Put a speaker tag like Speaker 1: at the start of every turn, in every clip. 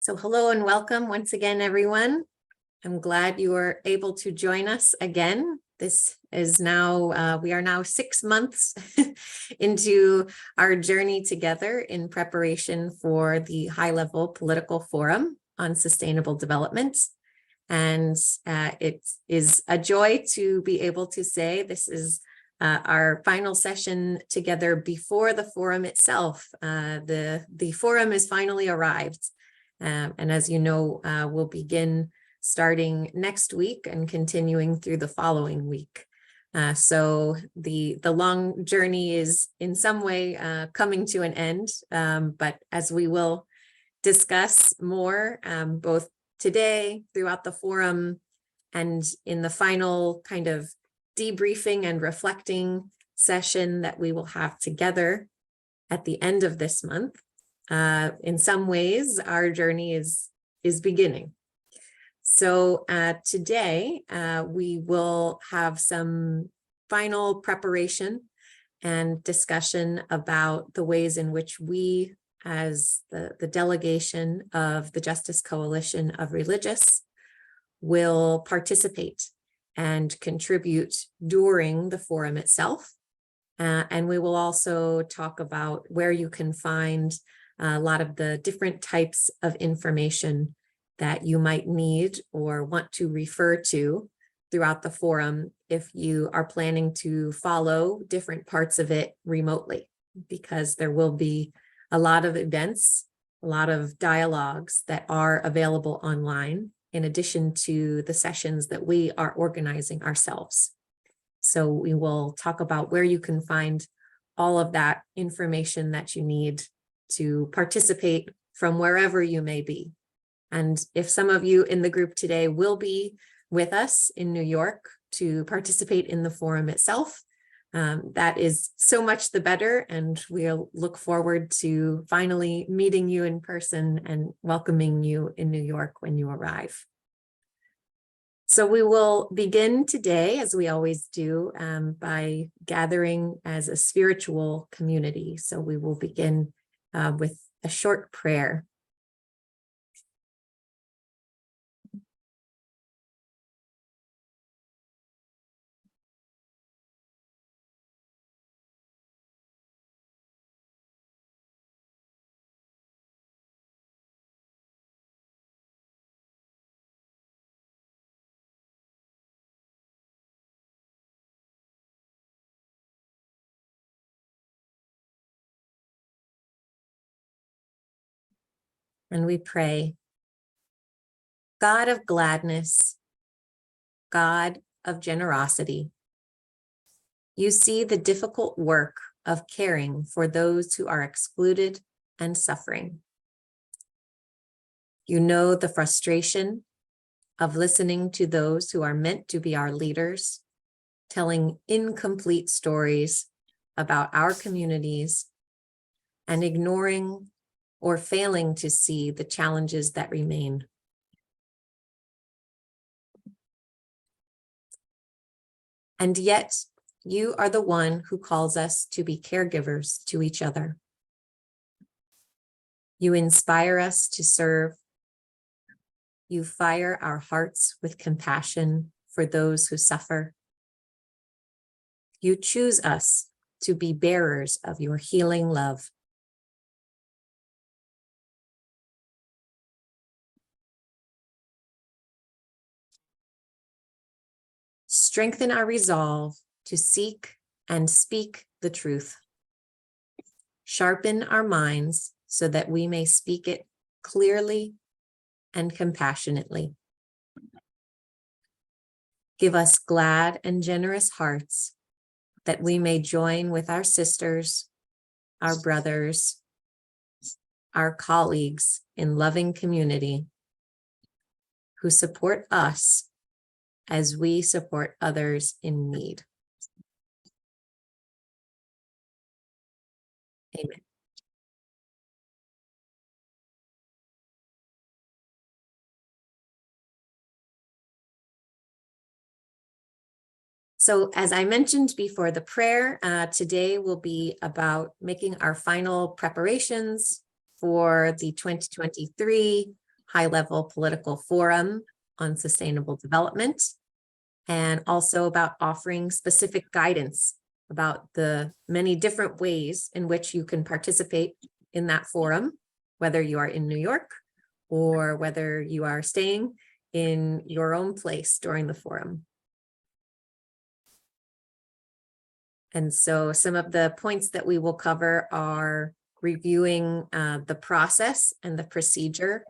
Speaker 1: So hello and welcome once again, everyone. I'm glad you are able to join us again. This is now, we are now 6 months into our journey together in preparation for the high-level political forum on sustainable development. And it is a joy to be able to say this is our final session together before the forum itself. The forum has finally arrived. And as you know, we'll begin starting next week and continuing through the following week. So the long journey is in some way coming to an end, but as we will discuss more, both today throughout the forum and in the final kind of debriefing and reflecting session that we will have together at the end of this month. In some ways, our journey is beginning. So today, we will have some final preparation and discussion about the ways in which we, as the delegation of the Justice Coalition of Religious, will participate and contribute during the forum itself. And we will also talk about where you can find a lot of the different types of information that you might need or want to refer to throughout the forum if you are planning to follow different parts of it remotely, because there will be a lot of events, a lot of dialogues that are available online, in addition to the sessions that we are organizing ourselves. So we will talk about where you can find all of that information that you need to participate from wherever you may be. And if some of you in the group today will be with us in New York to participate in the forum itself, that is so much the better, and we'll look forward to finally meeting you in person and welcoming you in New York when you arrive. So we will begin today, as we always do, by gathering as a spiritual community. So we will begin with a short prayer. And we pray, God of gladness, God of generosity, you see the difficult work of caring for those who are excluded and suffering. You know the frustration of listening to those who are meant to be our leaders, telling incomplete stories about our communities and ignoring or failing to see the challenges that remain. And yet, you are the one who calls us to be caregivers to each other. You inspire us to serve. You fire our hearts with compassion for those who suffer. You choose us to be bearers of your healing love. Strengthen our resolve to seek and speak the truth. Sharpen our minds so that we may speak it clearly and compassionately. Give us glad and generous hearts that we may join with our sisters, our brothers, our colleagues in loving community who support us as we support others in need. Amen. So as I mentioned before the prayer, today will be about making our final preparations for the 2023 high-level political forum on sustainable development, and also about offering specific guidance about the many different ways in which you can participate in that forum, whether you are in New York or whether you are staying in your own place during the forum. And so some of the points that we will cover are reviewing the process and the procedure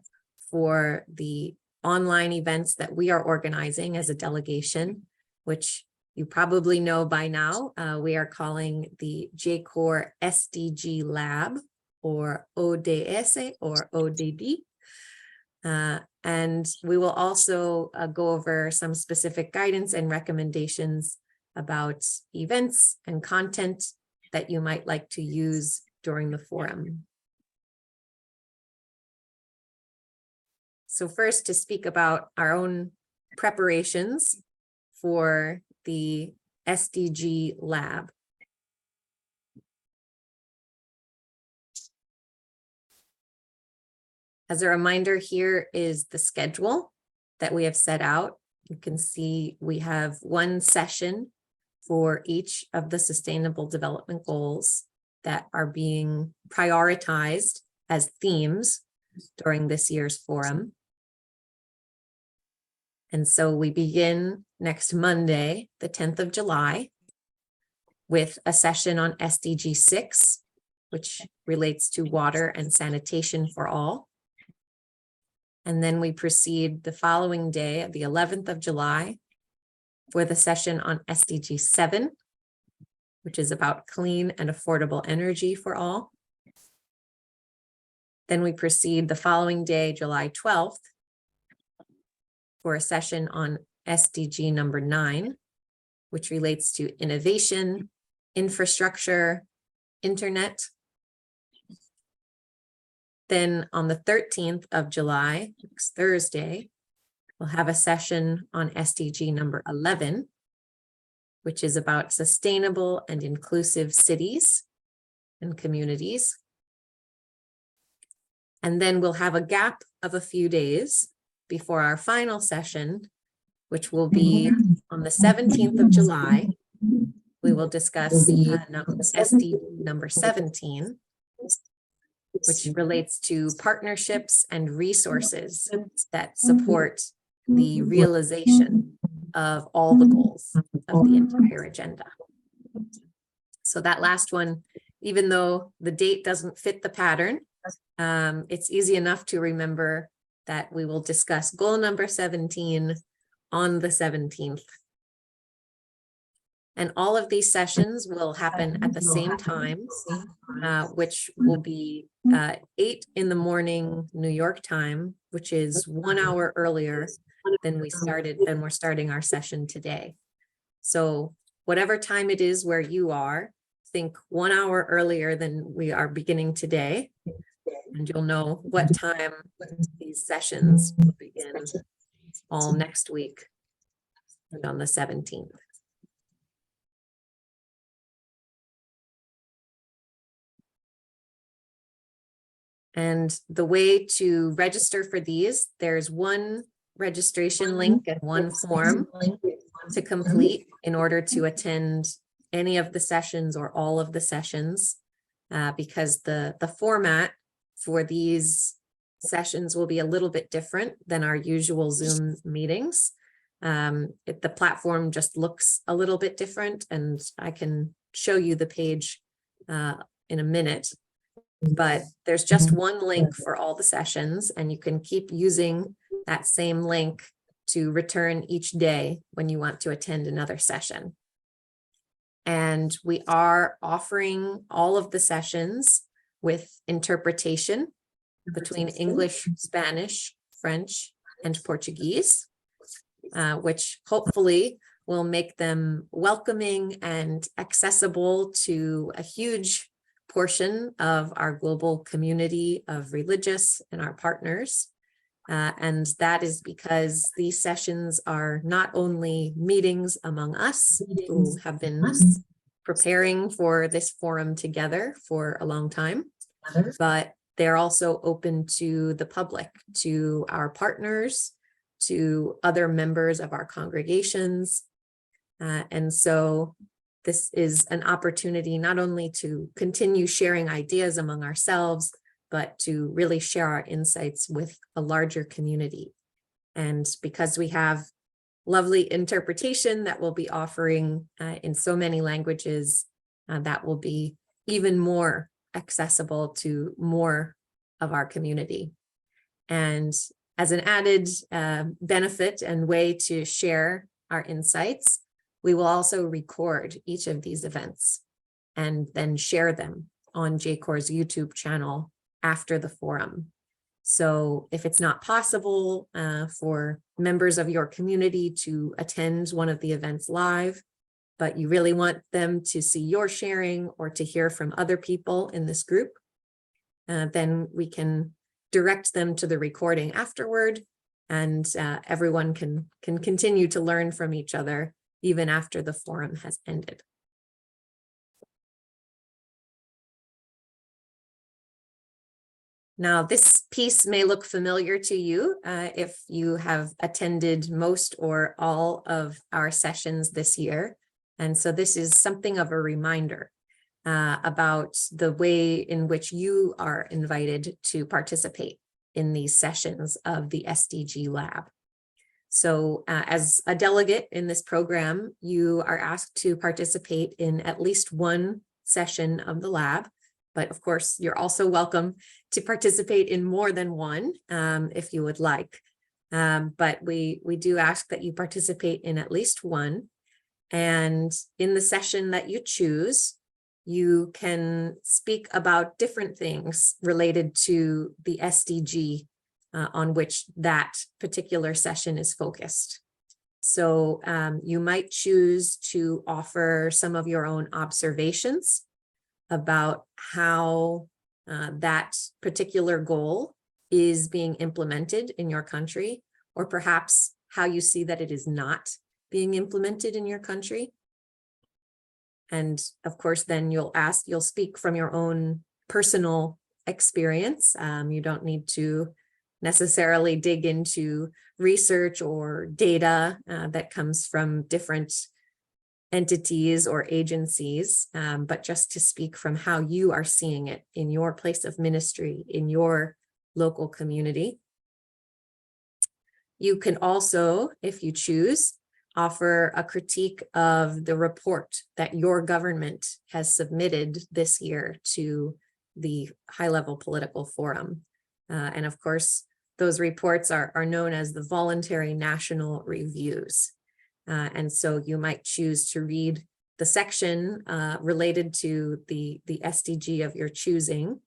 Speaker 1: for the online events that we are organizing as a delegation, which you probably know by now. We are calling the JCoR SDG Lab, or ODS or ODD. And we will also go over some specific guidance and recommendations about events and content that you might like to use during the forum. So first, to speak about our own preparations for the SDG Lab. As a reminder, here is the schedule that we have set out. You can see we have one session for each of the Sustainable Development Goals that are being prioritized as themes during this year's forum. And so we begin next Monday, the 10th of July, with a session on SDG 6, which relates to water and sanitation for all. And then we proceed the following day, the 11th of July, for the session on SDG 7, which is about clean and affordable energy for all. Then we proceed the following day, July 12th, for a session on SDG number 9, which relates to innovation, infrastructure, internet. Then on the 13th of July, next Thursday, we'll have a session on SDG number 11, which is about sustainable and inclusive cities and communities. And then we'll have a gap of a few days before our final session, which will be on the 17th of July. We will discuss SDG number 17, which relates to partnerships and resources that support the realization of all the goals of the entire agenda. So that last one, even though the date doesn't fit the pattern, it's easy enough to remember that we will discuss goal number 17 on the 17th. And all of these sessions will happen at the same time, which will be 8 in the morning New York time, which is 1 hour earlier than we're starting our session today. So whatever time it is where you are, think 1 hour earlier than we are beginning today, and you'll know what time these sessions will begin all next week on the 17th. And the way to register for these, there's one registration link and one form to complete in order to attend any of the sessions or all of the sessions, because the format for these sessions will be a little bit different than our usual Zoom meetings. The platform just looks a little bit different, and I can show you the page in a minute. But there's just one link for all the sessions, and you can keep using that same link to return each day when you want to attend another session. And we are offering all of the sessions with interpretation between English, Spanish, French, and Portuguese, which hopefully will make them welcoming and accessible to a huge portion of our global community of religious and our partners. And that is because these sessions are not only meetings among us who have been preparing for this forum together for a long time, but they're also open to the public, to our partners, to other members of our congregations. And so this is an opportunity not only to continue sharing ideas among ourselves, but to really share our insights with a larger community. And because we have lovely interpretation that we'll be offering in so many languages, that will be even more accessible to more of our community. And as an added benefit and way to share our insights, we will also record each of these events and then share them on JCoR's YouTube channel after the forum. So if it's not possible for members of your community to attend one of the events live, but you really want them to see your sharing or to hear from other people in this group, then we can direct them to the recording afterward, and everyone can continue to learn from each other even after the forum has ended. Now, this piece may look familiar to you if you have attended most or all of our sessions this year. And so this is something of a reminder about the way in which you are invited to participate in these sessions of the SDG Lab. So as a delegate in this program, you are asked to participate in at least one session of the lab. But of course, you're also welcome to participate in more than one if you would like. But we do ask that you participate in at least one. And in the session that you choose, you can speak about different things related to the SDG on which that particular session is focused. So you might choose to offer some of your own observations about how that particular goal is being implemented in your country, or perhaps how you see that it is not being implemented in your country. And of course, then you'll speak from your own personal experience. You don't need to necessarily dig into research or data that comes from different entities or agencies, but just to speak from how you are seeing it in your place of ministry, in your local community. You can also, if you choose, offer a critique of the report that your government has submitted this year to the high-level political forum. And of course, those reports are known as the voluntary national reviews. And so you might choose to read the section related to the SDG of your choosing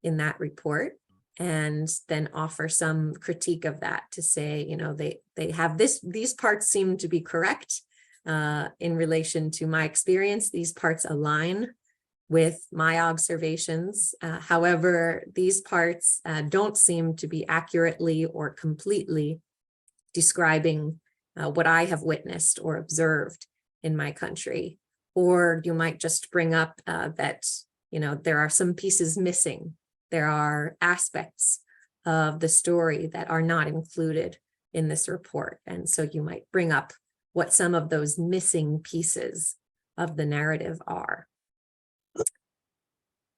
Speaker 1: in that report, and then offer some critique of that to say, you know, they have these parts seem to be correct in relation to my experience. These parts align with my observations. However, these parts don't seem to be accurately or completely describing what I have witnessed or observed in my country. Or you might just bring up that, you know, there are some pieces missing. There are aspects of the story that are not included in this report. And so you might bring up what some of those missing pieces of the narrative are.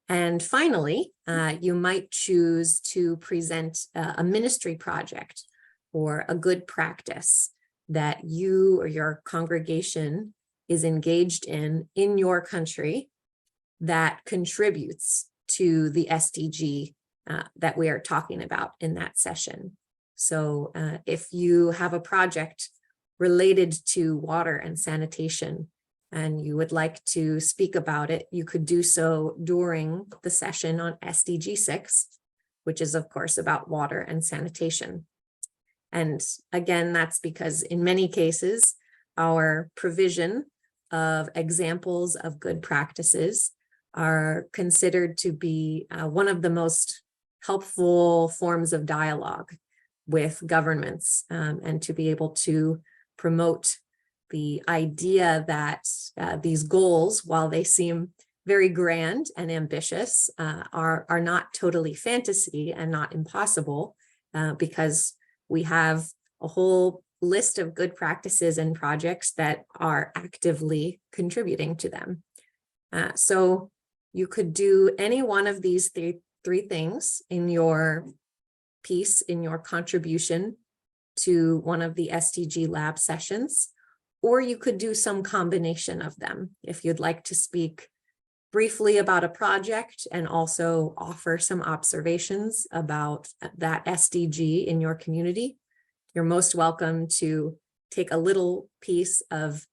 Speaker 1: And finally, you might choose to present a ministry project or a good practice that you or your congregation is engaged in your country that contributes to the SDG that we are talking about in that session. So if you have a project related to water and sanitation and you would like to speak about it, you could do so during the session on SDG 6, which is of course about water and sanitation. And again, that's because in many cases, our provision of examples of good practices are considered to be one of the most helpful forms of dialogue with governments, and to be able to promote the idea that these goals, while they seem very grand and ambitious, are not totally fantasy and not impossible, because we have a whole list of good practices and projects that are actively contributing to them. So you could do any one of these three things in your piece, in your contribution to one of the SDG Lab sessions, or you could do some combination of them. If you'd like to speak briefly about a project and also offer some observations about that SDG in your community, you're most welcome to take a little piece of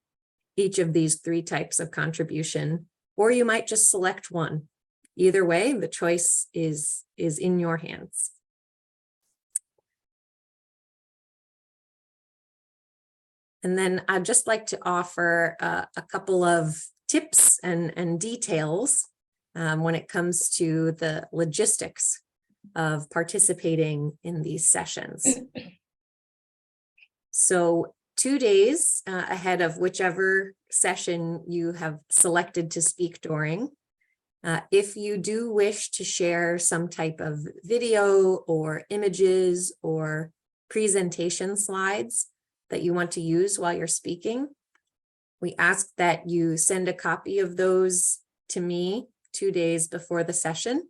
Speaker 1: each of these three types of contribution, or you might just select one. Either way, the choice is in your hands. And then I'd just like to offer a couple of tips and details when it comes to the logistics of participating in these sessions. So 2 days ahead of whichever session you have selected to speak during, if you do wish to share some type of video or images or presentation slides that you want to use while you're speaking, we ask that you send a copy of those to me 2 days before the session.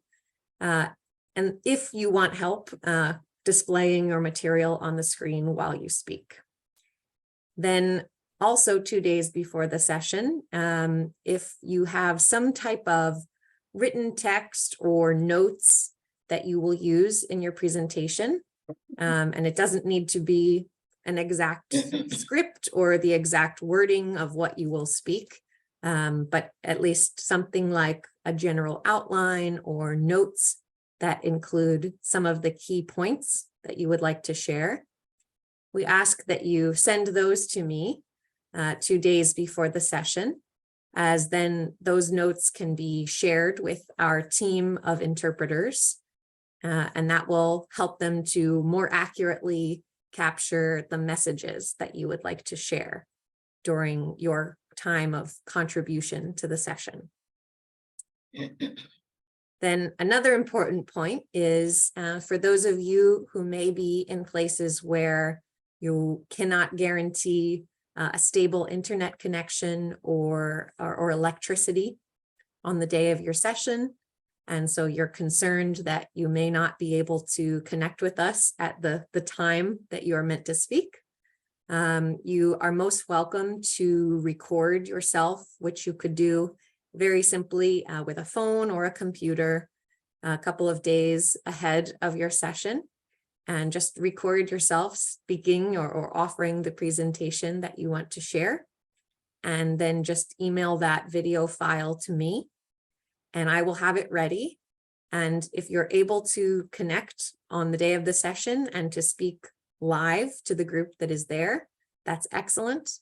Speaker 1: And if you want help displaying your material on the screen while you speak. Then also 2 days before the session, if you have some type of written text or notes that you will use in your presentation, and it doesn't need to be an exact script or the exact wording of what you will speak, but at least something like a general outline or notes that include some of the key points that you would like to share. We ask that you send those to me 2 days before the session, as then those notes can be shared with our team of interpreters, and that will help them to more accurately capture the messages that you would like to share during your time of contribution to the session. Then another important point is for those of you who may be in places where you cannot guarantee a stable internet connection or electricity on the day of your session, and so you're concerned that you may not be able to connect with us at the time that you are meant to speak, you are most welcome to record yourself, which you could do very simply with a phone or a computer a couple of days ahead of your session, and just record yourself speaking or offering the presentation that you want to share, and then just email that video file to me, and I will have it ready. And if you're able to connect on the day of the session and to speak live to the group that is there, that's excellent.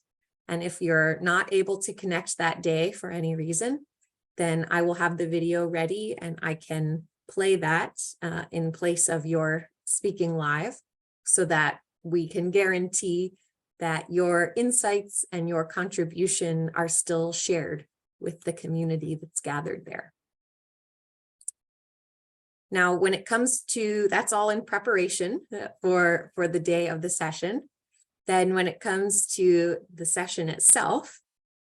Speaker 1: And if you're not able to connect that day for any reason, then I will have the video ready and I can play that in place of your speaking live, so that we can guarantee that your insights and your contribution are still shared with the community that's gathered there. Now, when it comes to, that's all in preparation for the day of the session. Then when it comes to the session itself,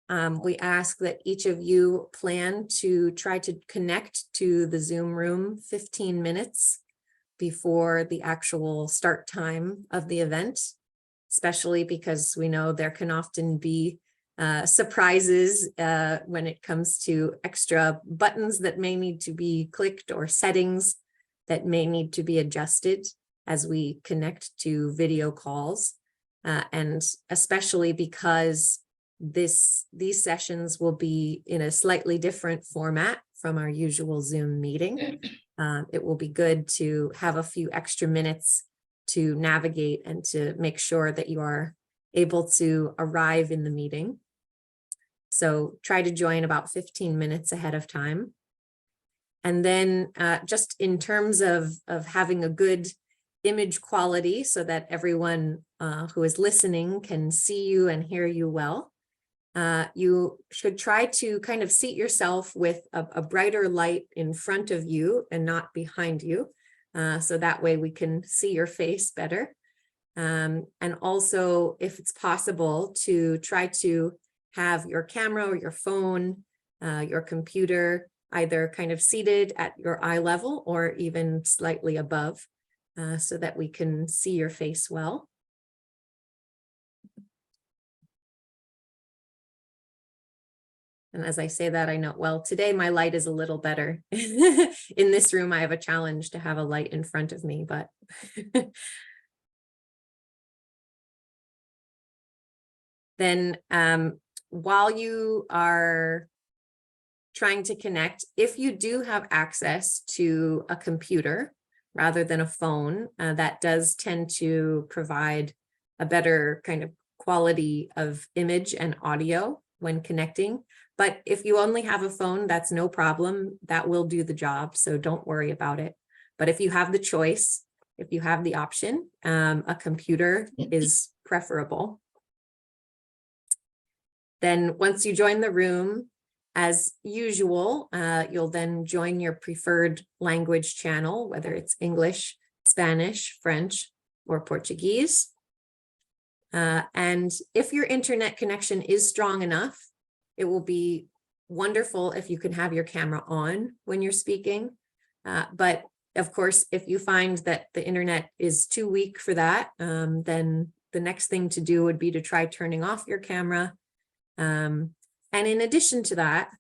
Speaker 1: we ask that each of you plan to try to connect to the Zoom room 15 minutes before the actual start time of the event, especially because we know there can often be surprises when it comes to extra buttons that may need to be clicked or settings that may need to be adjusted as we connect to video calls. And especially because these sessions will be in a slightly different format from our usual Zoom meeting. It will be good to have a few extra minutes to navigate and to make sure that you are able to arrive in the meeting. So try to join about 15 minutes ahead of time. And then just in terms of having a good image quality so that everyone who is listening can see you and hear you well, You should try to kind of seat yourself with a brighter light in front of you and not behind you. So that way we can see your face better. And also, if it's possible, to try to have your camera or your phone, your computer, either kind of seated at your eye level or even slightly above, so that we can see your face well. And as I say that, I know, well, today my light is a little better. In this room, I have a challenge to have a light in front of me, but then while you are trying to connect, if you do have access to a computer rather than a phone, that does tend to provide a better kind of quality of image and audio when connecting. But if you only have a phone, that's no problem. That will do the job, so don't worry about it. But if you have the choice, if you have the option, a computer is preferable. Then once you join the room, as usual, you'll then join your preferred language channel, whether it's English, Spanish, French, or Portuguese. And if your internet connection is strong enough, it will be wonderful if you can have your camera on when you're speaking. But of course, if you find that the internet is too weak for that, then the next thing to do would be to try turning off your camera. And in addition to that,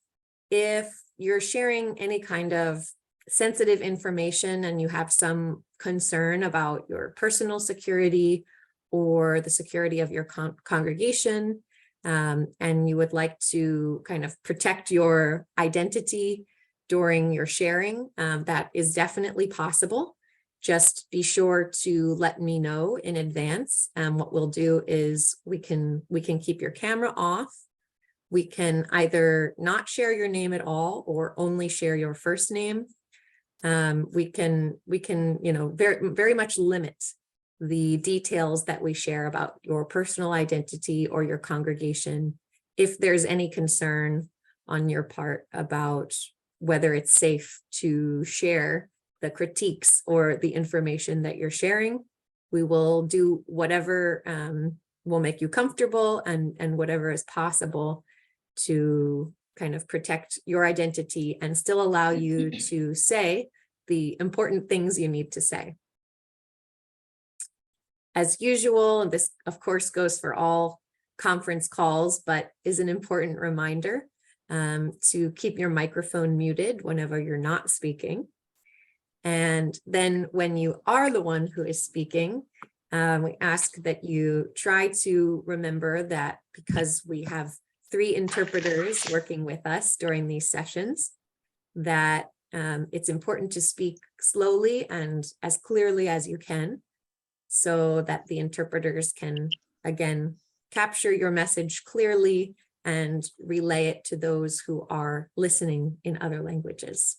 Speaker 1: if you're sharing any kind of sensitive information and you have some concern about your personal security or the security of your congregation, and you would like to kind of protect your identity during your sharing, that is definitely possible. Just be sure to let me know in advance. What we'll do is we can keep your camera off. We can either not share your name at all or only share your first name. We can very much limit the details that we share about your personal identity or your congregation if there's any concern on your part about whether it's safe to share the critiques or the information that you're sharing. We will do whatever will make you comfortable and whatever is possible to kind of protect your identity and still allow you to say the important things you need to say. As usual, and this of course goes for all conference calls, but is an important reminder to keep your microphone muted whenever you're not speaking. And then when you are the one who is speaking, we ask that you try to remember that because we have 3 interpreters working with us during these sessions, that it's important to speak slowly and as clearly as you can, so that the interpreters can, again, capture your message clearly and relay it to those who are listening in other languages.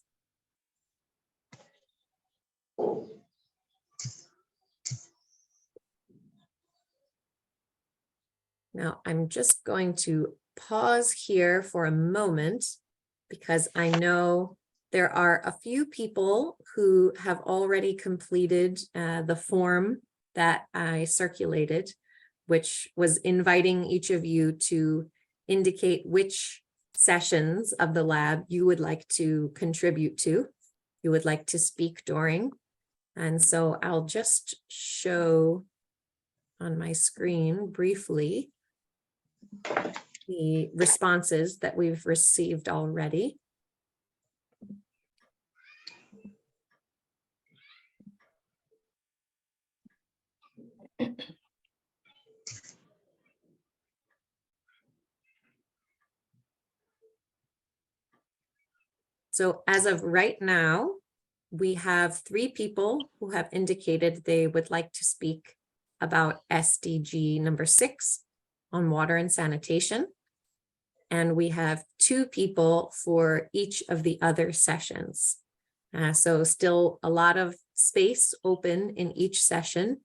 Speaker 1: Now, I'm just going to pause here for a moment because I know there are a few people who have already completed the form that I circulated, which was inviting each of you to indicate which sessions of the lab you would like to contribute to, you would like to speak during. And so I'll just show on my screen briefly the responses that we've received already. So as of right now, we have 3 people who have indicated they would like to speak about SDG number 6 on water and sanitation. And we have 2 people for each of the other sessions. So still a lot of space open in each session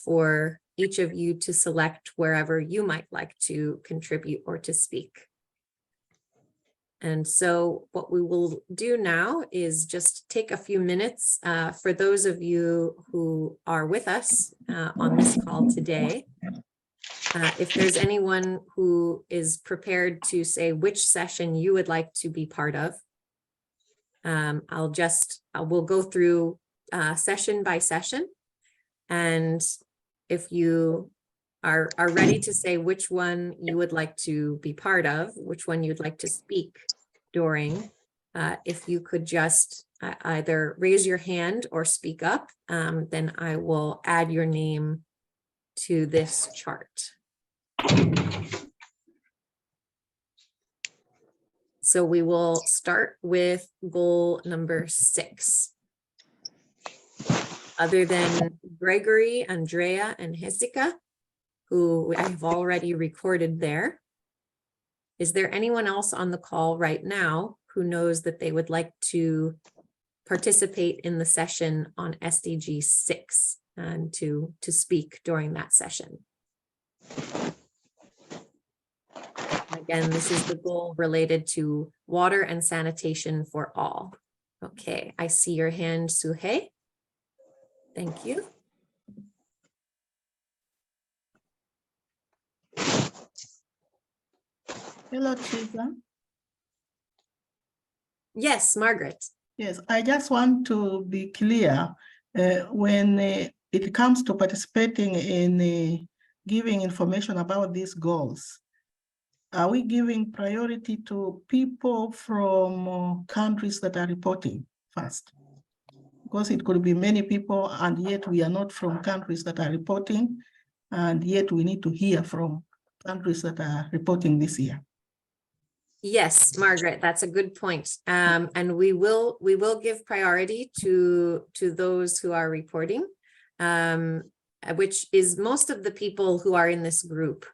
Speaker 1: for each of you to select wherever you might like to contribute or to speak. And so what we will do now is just take a few minutes for those of you who are with us on this call today. If there's anyone who is prepared to say which session you would like to be part of, we'll go through session by session. And if you are ready to say which one you would like to be part of, which one you'd like to speak during, if you could just either raise your hand or speak up, then I will add your name to this chart. So we will start with goal number 6. Other than Gregory, Andrea, and Jessica, who I have already recorded there, is there anyone else on the call right now who knows that they would like to participate in the session on SDG 6 and to speak during that session? Again, this is the goal related to water and sanitation for all. Okay, I see your hand, Suhei. Thank you.
Speaker 2: Hello, Teresa.
Speaker 1: Yes, Margaret.
Speaker 2: Yes, I just want to be clear when it comes to participating in giving information about these goals. Are we giving priority to people from countries that are reporting first? Because it could be many people, and yet we are not from countries that are reporting, and yet we need to hear from countries that are reporting this year.
Speaker 1: Yes, Margaret, that's a good point. And we will give priority to those who are reporting, which is most of the people who are in this group.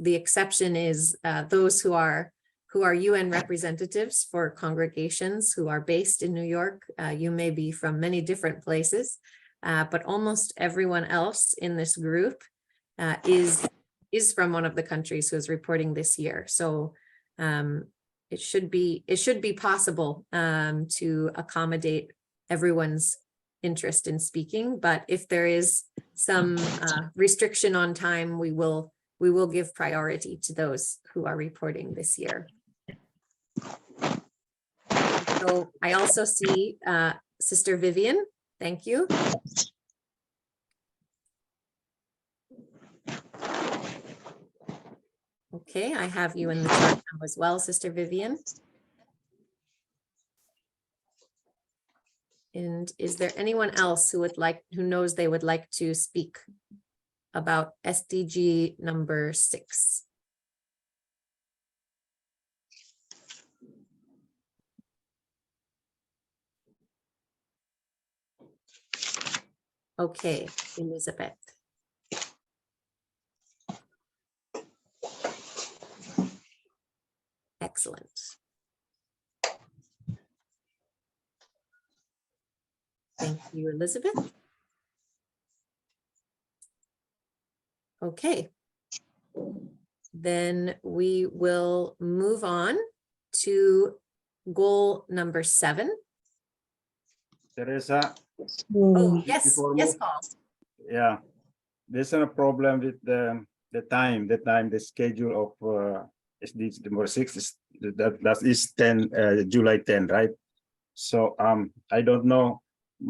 Speaker 1: The exception is those who are UN representatives for congregations who are based in New York. You may be from many different places, but almost everyone else in this group is from one of the countries who is reporting this year. So it should be possible to accommodate everyone's interest in speaking. But if there is some restriction on time, we will give priority to those who are reporting this year. So I also see Sister Vivian. Thank you. Okay, I have you in the chat now as well, Sister Vivian. And is there anyone else who knows they would like to speak about SDG number 6? Okay, Elizabeth. Excellent. Thank you, Elizabeth. Okay. Then we will move on to goal number 7.
Speaker 3: Teresa.
Speaker 1: Oh, yes, yes, Paul.
Speaker 3: Yeah, there's a problem with the schedule of SDG number 6 is that is July 10, right? So I don't know.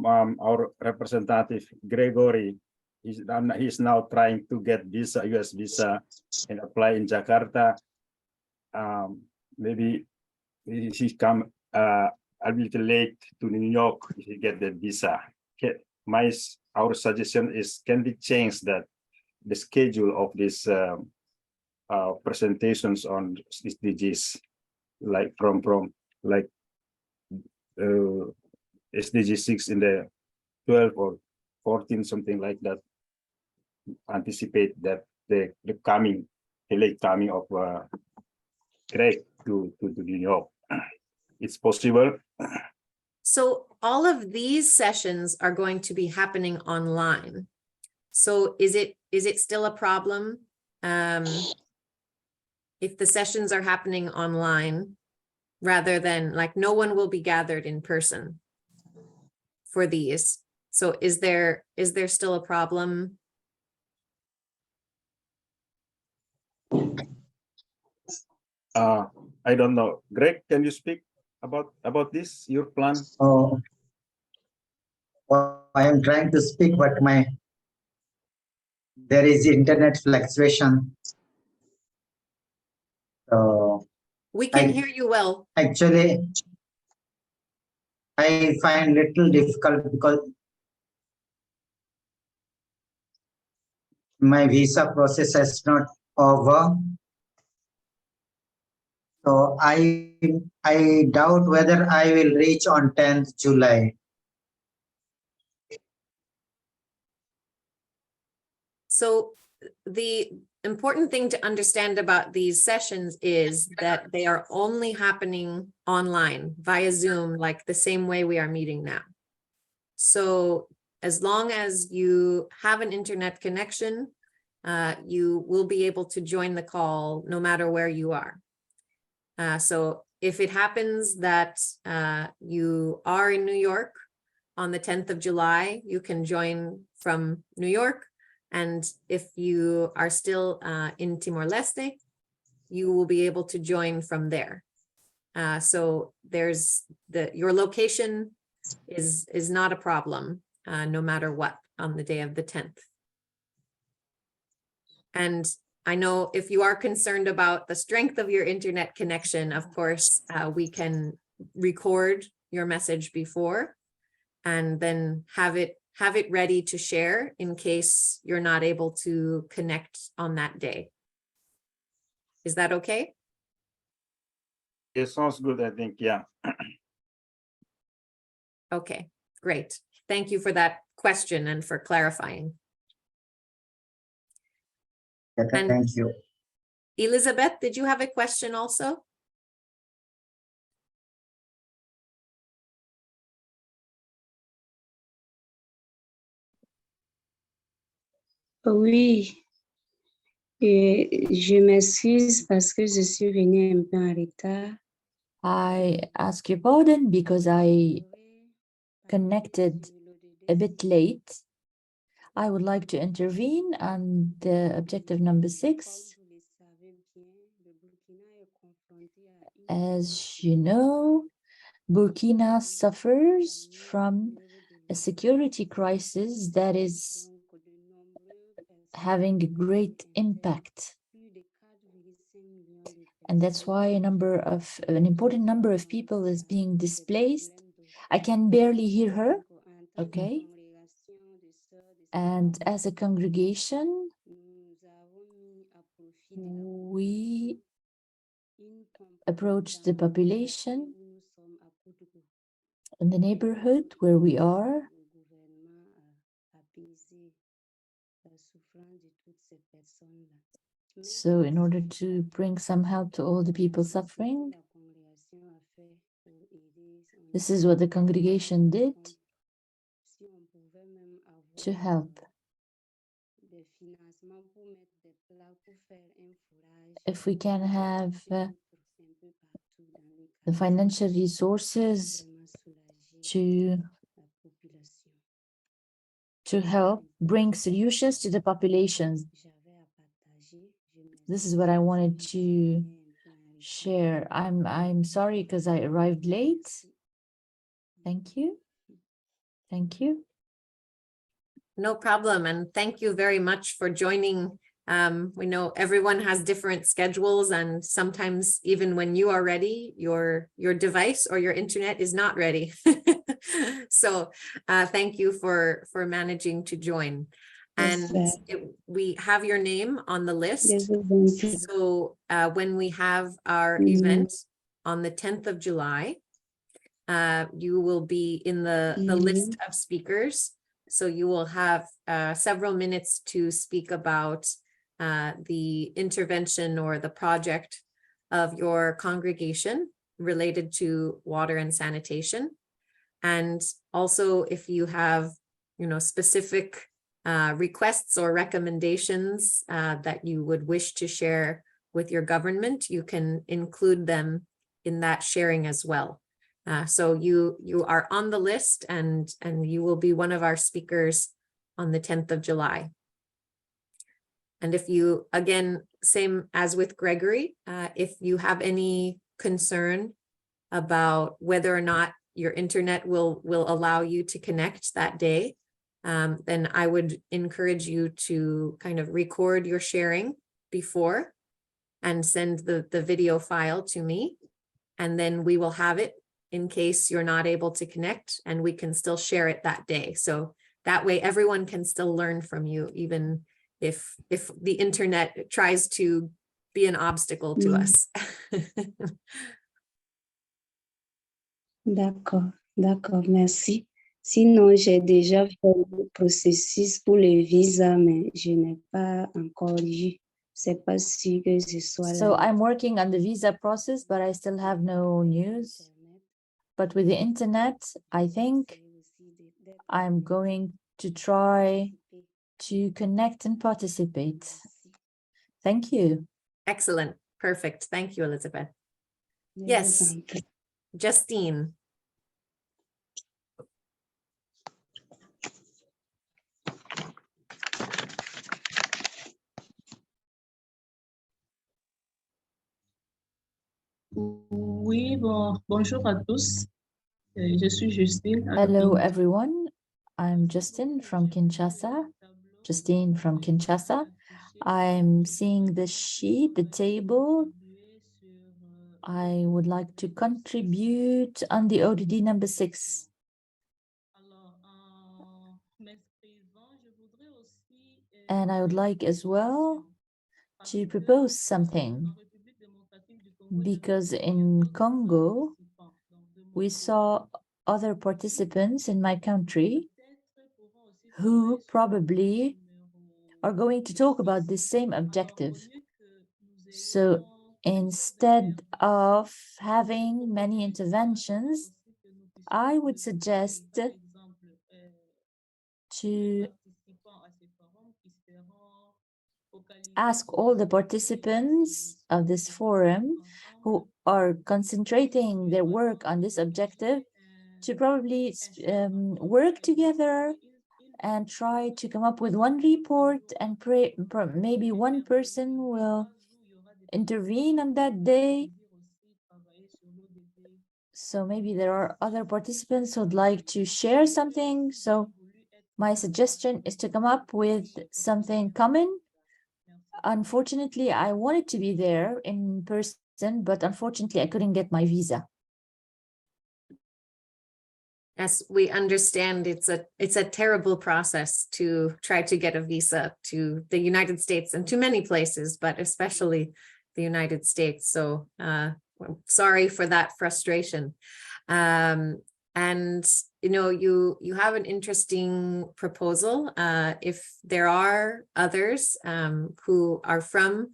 Speaker 3: Our representative Gregory he's now trying to get visa, US visa, and apply in Jakarta. Maybe he come a little late to New York if he get the visa. Our suggestion is, can we change that the schedule of this presentations on SDGs, like from like SDG 6 in the 12 or 14, something like that. Anticipate that the late coming of Greg to New York. It's possible.
Speaker 1: So all of these sessions are going to be happening online. So is it still a problem? If the sessions are happening online rather than like no one will be gathered in person for these. So is there still a problem?
Speaker 3: I don't know. Greg, can you speak about this, your plan?
Speaker 4: Oh, well, I am trying to speak, but there is internet fluctuation. So
Speaker 1: We can
Speaker 4: I-
Speaker 1: hear you well.
Speaker 4: actually, I find little difficult because my visa process is not over. So I doubt whether I will reach on 10th July.
Speaker 1: So the important thing to understand about these sessions is that they are only happening online via Zoom, like the same way we are meeting now. So as long as you have an internet connection, you will be able to join the call no matter where you are. So if it happens that you are in New York on the 10th of July, you can join from New York. And if you are still in Timor-Leste, you will be able to join from there. So there's your location is not a problem, no matter what, on the day of the 10th. And I know if you are concerned about the strength of your internet connection, of course, we can record your message before and then have it ready to share in case you're not able to connect on that day. Is that okay?
Speaker 3: It sounds good, I think, yeah.
Speaker 1: Okay, great. Thank you for that question and for clarifying.
Speaker 4: Yeah,
Speaker 1: And-
Speaker 4: thank you.
Speaker 1: Elizabeth, did you have a question also?
Speaker 5: Oui, je m'excuse parce que je suis venue un peu en retard.
Speaker 6: I ask your pardon because I connected a bit late. I would like to intervene on the objective number 6. As you know, Burkina suffers from a security crisis that is having a great impact. And that's why an important number of people is being displaced. I can barely hear her, okay? And as a congregation, we approach the population in the neighborhood where we are. So in order to bring some help to all the people suffering, this is what the congregation did to help. If we can have the financial resources to help bring solutions to the populations. This is what I wanted to share. I'm sorry because I arrived late. Thank you. Thank you.
Speaker 1: No problem. And thank you very much for joining. We know everyone has different schedules, and sometimes even when you are ready, your device or your internet is not ready. So thank you for managing to join. And we have your name on the list. So when we have our event on the 10th of July, you will be in the list of speakers. So you will have several minutes to speak about the intervention or the project of your congregation related to water and sanitation. And also if you have, specific requests or recommendations that you would wish to share with your government, you can include them in that sharing as well. So you are on the list, and you will be one of our speakers on the 10th of July. And if you, again, same as with Gregory, if you have any concern about whether or not your internet will allow you to connect that day, then I would encourage you to kind of record your sharing before and send the video file to me. And then we will have it in case you're not able to connect, and we can still share it that day. So that way everyone can still learn from you, even if the internet tries to be an obstacle to us.
Speaker 5: D'accord, d'accord, merci. Sinon, j'ai déjà fait le processus pour le visa, mais je n'ai pas encore lu. C'est pas sûr que ce soit
Speaker 6: So
Speaker 5: là.
Speaker 6: I'm working on the visa process, but I still have no news. But with the internet, I think I'm going to try to connect and participate. Thank you.
Speaker 1: Excellent. Perfect. Thank you, Elizabeth.
Speaker 5: Je
Speaker 1: Yes.
Speaker 5: vous en prie.
Speaker 1: Justine.
Speaker 7: Oui, bonjour à tous. Je suis Justine.
Speaker 6: Hello, everyone. I'm Justine from Kinshasa. Justine from Kinshasa. I'm seeing the sheet, the table. I would like to contribute on the ODD number 6. And I would like as well to propose something, because in Congo, we saw other participants in my country who probably are going to talk about the same objective. So instead of having many interventions, I would suggest to ask all the participants of this forum who are concentrating their work on this objective to probably work together and try to come up with one report, and maybe one person will intervene on that day. So maybe there are other participants who'd like to share something. So my suggestion is to come up with something common. Unfortunately, I wanted to be there in person, but unfortunately I couldn't get my visa.
Speaker 1: As we understand, it's a terrible process to try to get a visa to the United States and to many places, but especially the United States. So sorry for that frustration. And you have an interesting proposal. If there are others who are from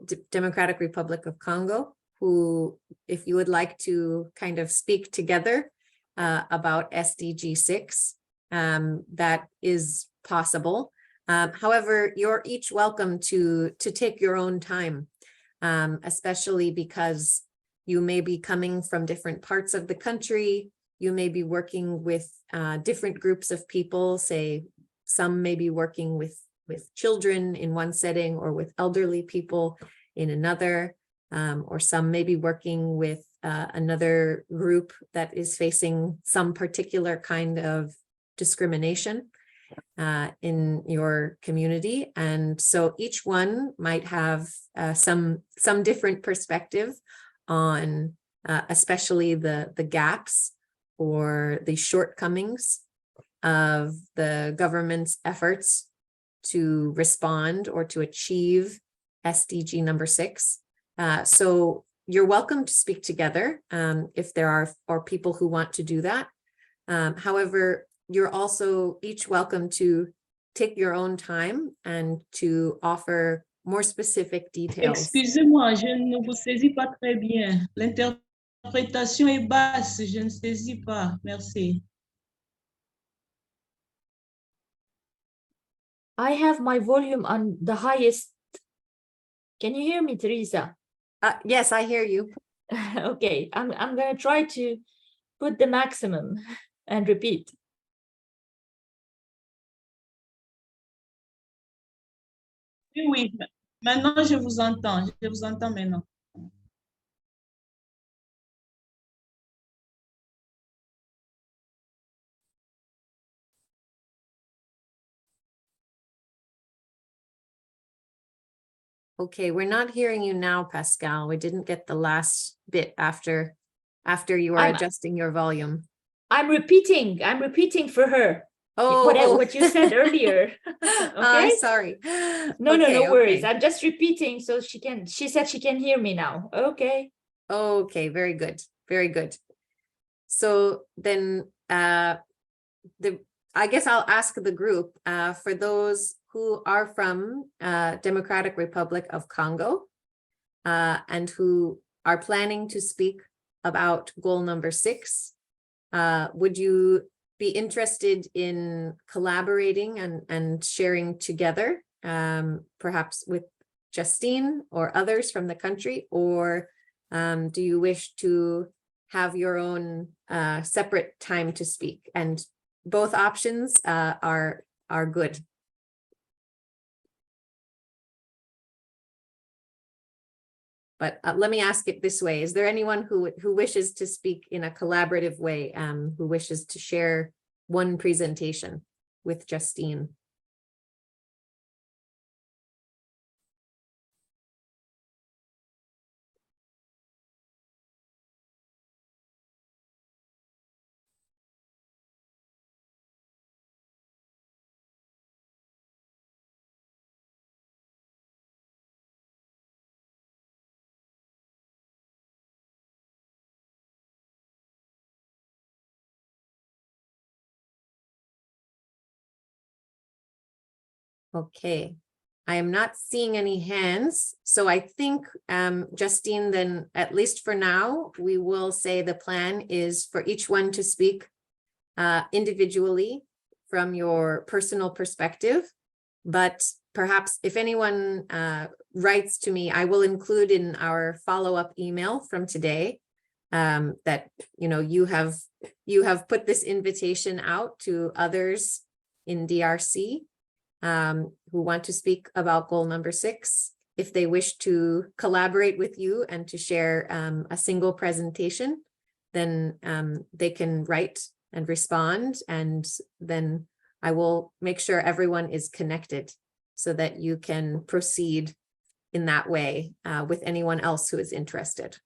Speaker 1: the Democratic Republic of Congo, who, if you would like to kind of speak together about SDG 6, that is possible. However, you're each welcome to take your own time, especially because you may be coming from different parts of the country. You may be working with different groups of people. Say some may be working with children in one setting, or with elderly people in another, or some may be working with another group that is facing some particular kind of discrimination in your community. And so each one might have some different perspective on especially the gaps or the shortcomings of the government's efforts to respond or to achieve SDG number 6. So you're welcome to speak together if there are people who want to do that. However, you're also each welcome to take your own time and to offer more specific details.
Speaker 7: Excusez-moi, je ne vous saisis pas très bien. L'interprétation est basse, je ne saisis pas. Merci.
Speaker 6: I have my volume on the highest. Can you hear me, Teresa?
Speaker 1: Yes, I hear you.
Speaker 6: Okay, I'm gonna try to put the maximum and repeat.
Speaker 7: Oui, oui. Maintenant, je vous entends. Je vous entends maintenant.
Speaker 1: Okay, we're not hearing you now, Pascal. We didn't get the last bit after you were
Speaker 6: I'm-
Speaker 1: adjusting your volume.
Speaker 6: I'm repeating for her.
Speaker 1: Oh,
Speaker 6: What you said earlier. Okay.
Speaker 1: Sorry.
Speaker 6: No,
Speaker 1: Okay,
Speaker 6: no worries.
Speaker 1: okay.
Speaker 6: I'm just repeating so she said she can hear me now. Okay.
Speaker 1: Okay, very good. Very good. So then I guess I'll ask the group for those who are from Democratic Republic of Congo and who are planning to speak about goal number 6. Would you be interested in collaborating and sharing together, perhaps with Justine or others from the country, or do you wish to have your own separate time to speak? And both options are good. But let me ask it this way. Is there anyone who wishes to speak in a collaborative way, who wishes to share one presentation with Justine? Okay, I am not seeing any hands. So I think, Justine, then at least for now, we will say the plan is for each one to speak individually from your personal perspective. But perhaps if anyone writes to me, I will include in our follow-up email from today that you have put this invitation out to others in DRC who want to speak about goal number 6. If they wish to collaborate with you and to share a single presentation, then they can write and respond, and then I will make sure everyone is connected so that you can proceed in that way with anyone else who is interested.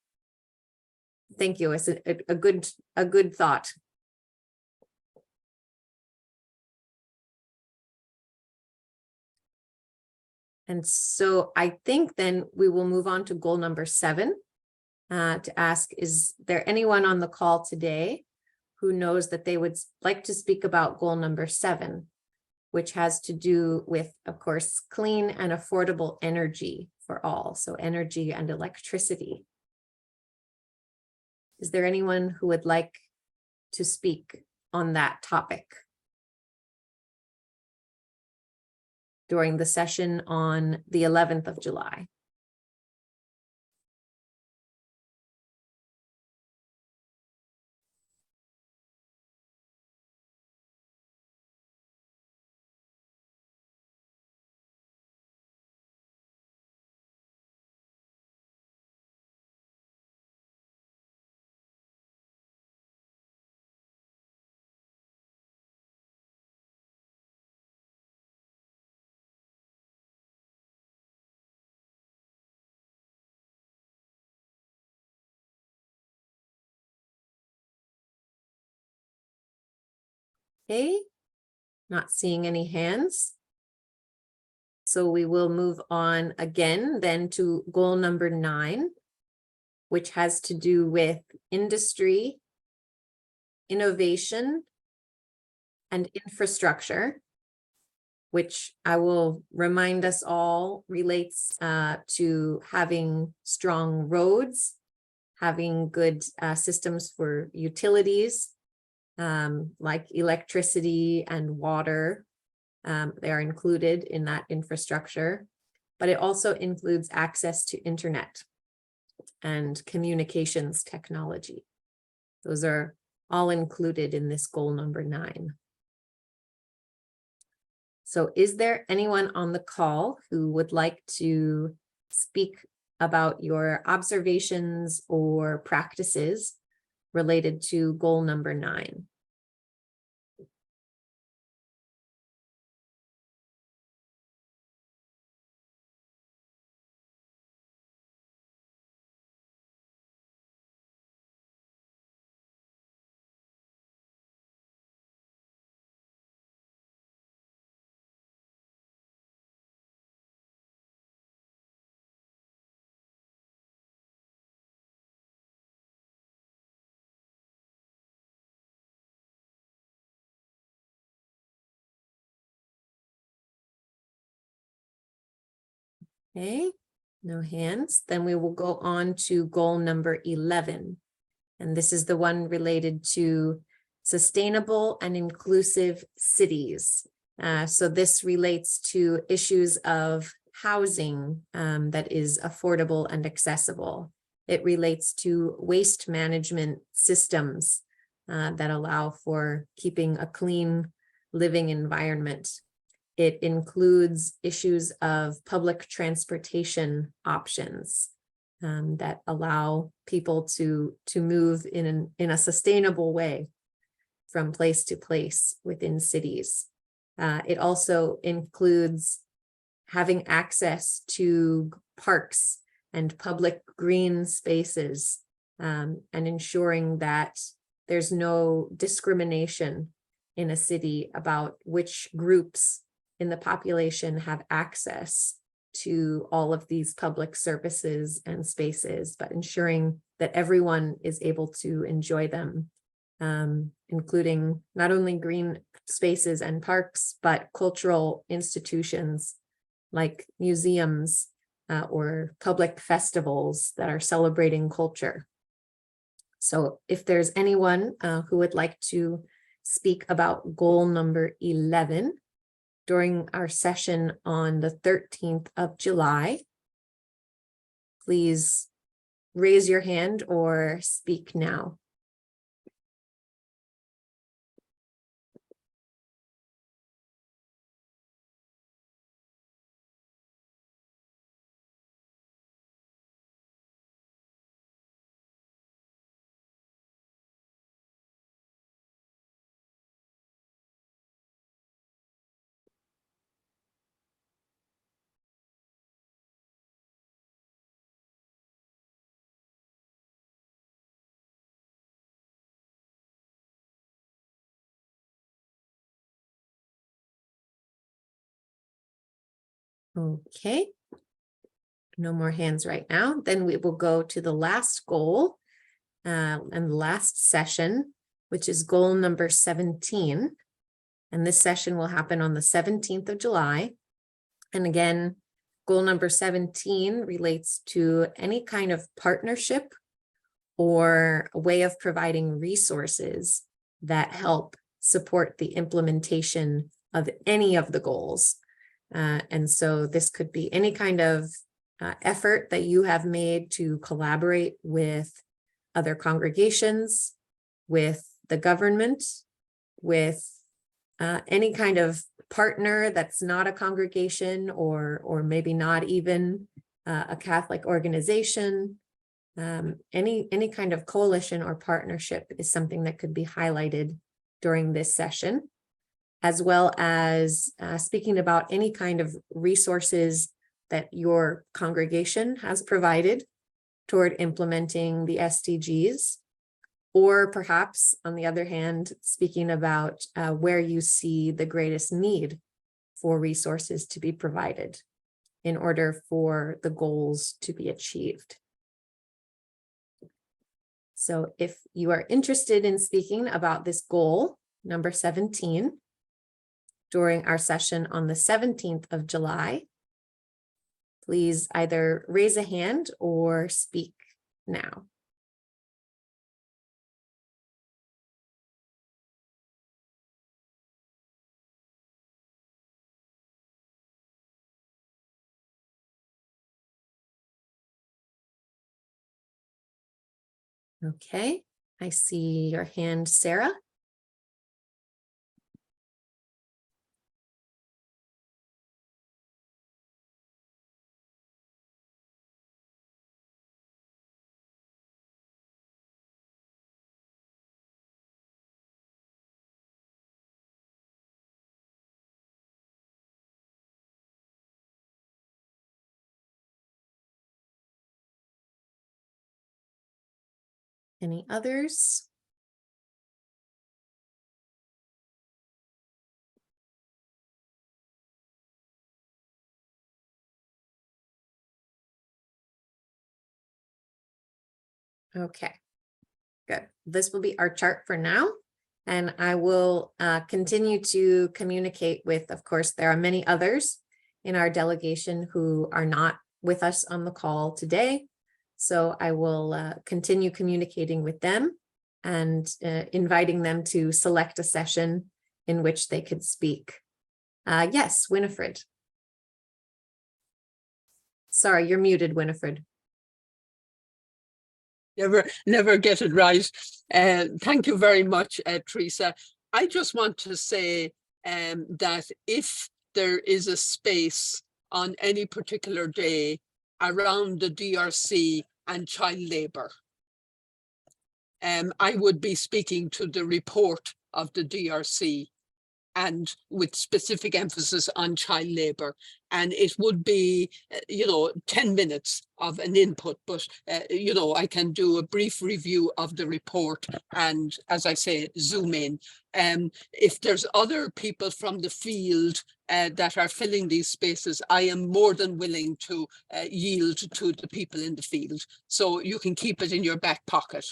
Speaker 1: Thank you. It's a good thought. And so I think then we will move on to goal number 7 to ask, is there anyone on the call today who knows that they would like to speak about goal number 7, which has to do with, of course, clean and affordable energy for all. So energy and electricity. Is there anyone who would like to speak on that topic during the session on the 11th of July? Okay, not seeing any hands. So we will move on again then to goal number 9, which has to do with industry, innovation, and infrastructure, which I will remind us all relates to having strong roads, having good systems for utilities, like electricity and water, They are included in that infrastructure, but it also includes access to internet and communications technology. Those are all included in this goal number 9. So is there anyone on the call who would like to speak about your observations or practices related to goal number 9? Okay, no hands. Then we will go on to goal number 11. And this is the one related to sustainable and inclusive cities. So this relates to issues of housing that is affordable and accessible. It relates to waste management systems that allow for keeping a clean living environment. It includes issues of public transportation options that allow people to move in a sustainable way from place to place within cities. It also includes having access to parks and public green spaces and ensuring that there's no discrimination in a city about which groups in the population have access to all of these public services and spaces, but ensuring that everyone is able to enjoy them, including not only green spaces and parks, but cultural institutions like museums or public festivals that are celebrating culture. So if there's anyone who would like to speak about goal number 11, during our session on the 13th of July, please raise your hand or speak now. Okay, no more hands right now. Then we will go to the last goal and the last session, which is goal number 17. And this session will happen on the 17th of July. And again, goal number 17 relates to any kind of partnership or a way of providing resources that help support the implementation of any of the goals. And so this could be any kind of effort that you have made to collaborate with other congregations, with the government, with any kind of partner that's not a congregation or maybe not even a Catholic organization. Any kind of coalition or partnership is something that could be highlighted during this session, as well as speaking about any kind of resources that your congregation has provided toward implementing the SDGs, or perhaps, on the other hand, speaking about where you see the greatest need for resources to be provided in order for the goals to be achieved. So if you are interested in speaking about this goal, number 17, during our session on the 17th of July, please either raise a hand or speak now. Okay, I see your hand, Sarah. Any others? Okay, good. This will be our chart for now. And I will continue to communicate with, of course, there are many others in our delegation who are not with us on the call today. So I will continue communicating with them and inviting them to select a session in which they could speak. Yes, Winifred. Sorry, you're muted, Winifred.
Speaker 8: Never get it right. Thank you very much, Teresa. I just want to say that if there is a space on any particular day around the DRC and child labour, I would be speaking to the report of the DRC and with specific emphasis on child labour. And it would be, 10 minutes of an input, but, I can do a brief review of the report and, as I say, zoom in. If there's other people from the field that are filling these spaces, I am more than willing to yield to the people in the field. So you can keep it in your back pocket.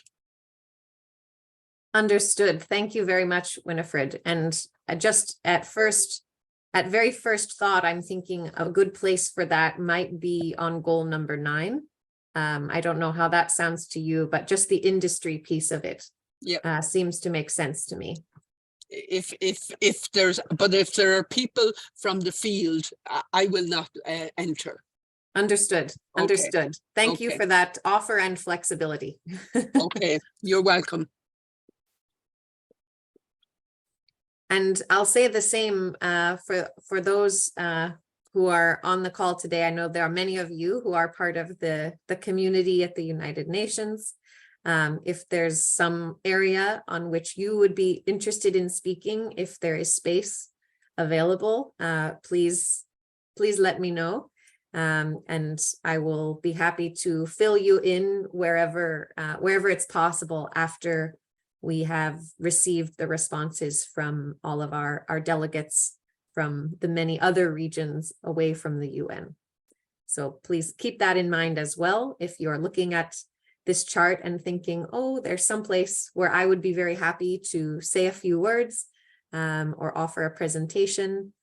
Speaker 1: Understood. Thank you very much, Winifred. And just at very first thought, I'm thinking a good place for that might be on goal number 9. I don't know how that sounds to you, but just the industry piece of it seems to make sense to me.
Speaker 8: If there are people from the field, I will not enter.
Speaker 1: Understood.
Speaker 8: Okay.
Speaker 1: Understood. Thank you
Speaker 8: Okay.
Speaker 1: for that offer and flexibility.
Speaker 8: Okay, you're welcome.
Speaker 1: And I'll say the same for those who are on the call today. I know there are many of you who are part of the community at the United Nations. If there's some area on which you would be interested in speaking, if there is space available, please let me know. And I will be happy to fill you in wherever it's possible after we have received the responses from all of our delegates from the many other regions away from the UN. So please keep that in mind as well. If you're looking at this chart and thinking, oh, there's some place where I would be very happy to say a few words or offer a presentation,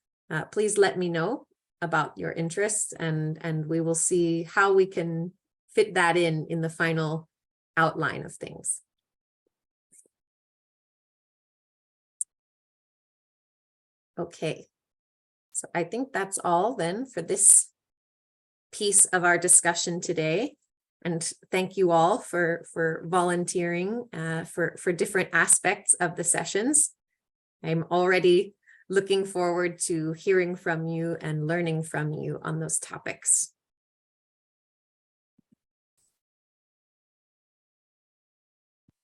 Speaker 1: please let me know about your interests, and we will see how we can fit that in the final outline of things. Okay, so I think that's all then for this piece of our discussion today. And thank you all for volunteering for different aspects of the sessions. I'm already looking forward to hearing from you and learning from you on those topics.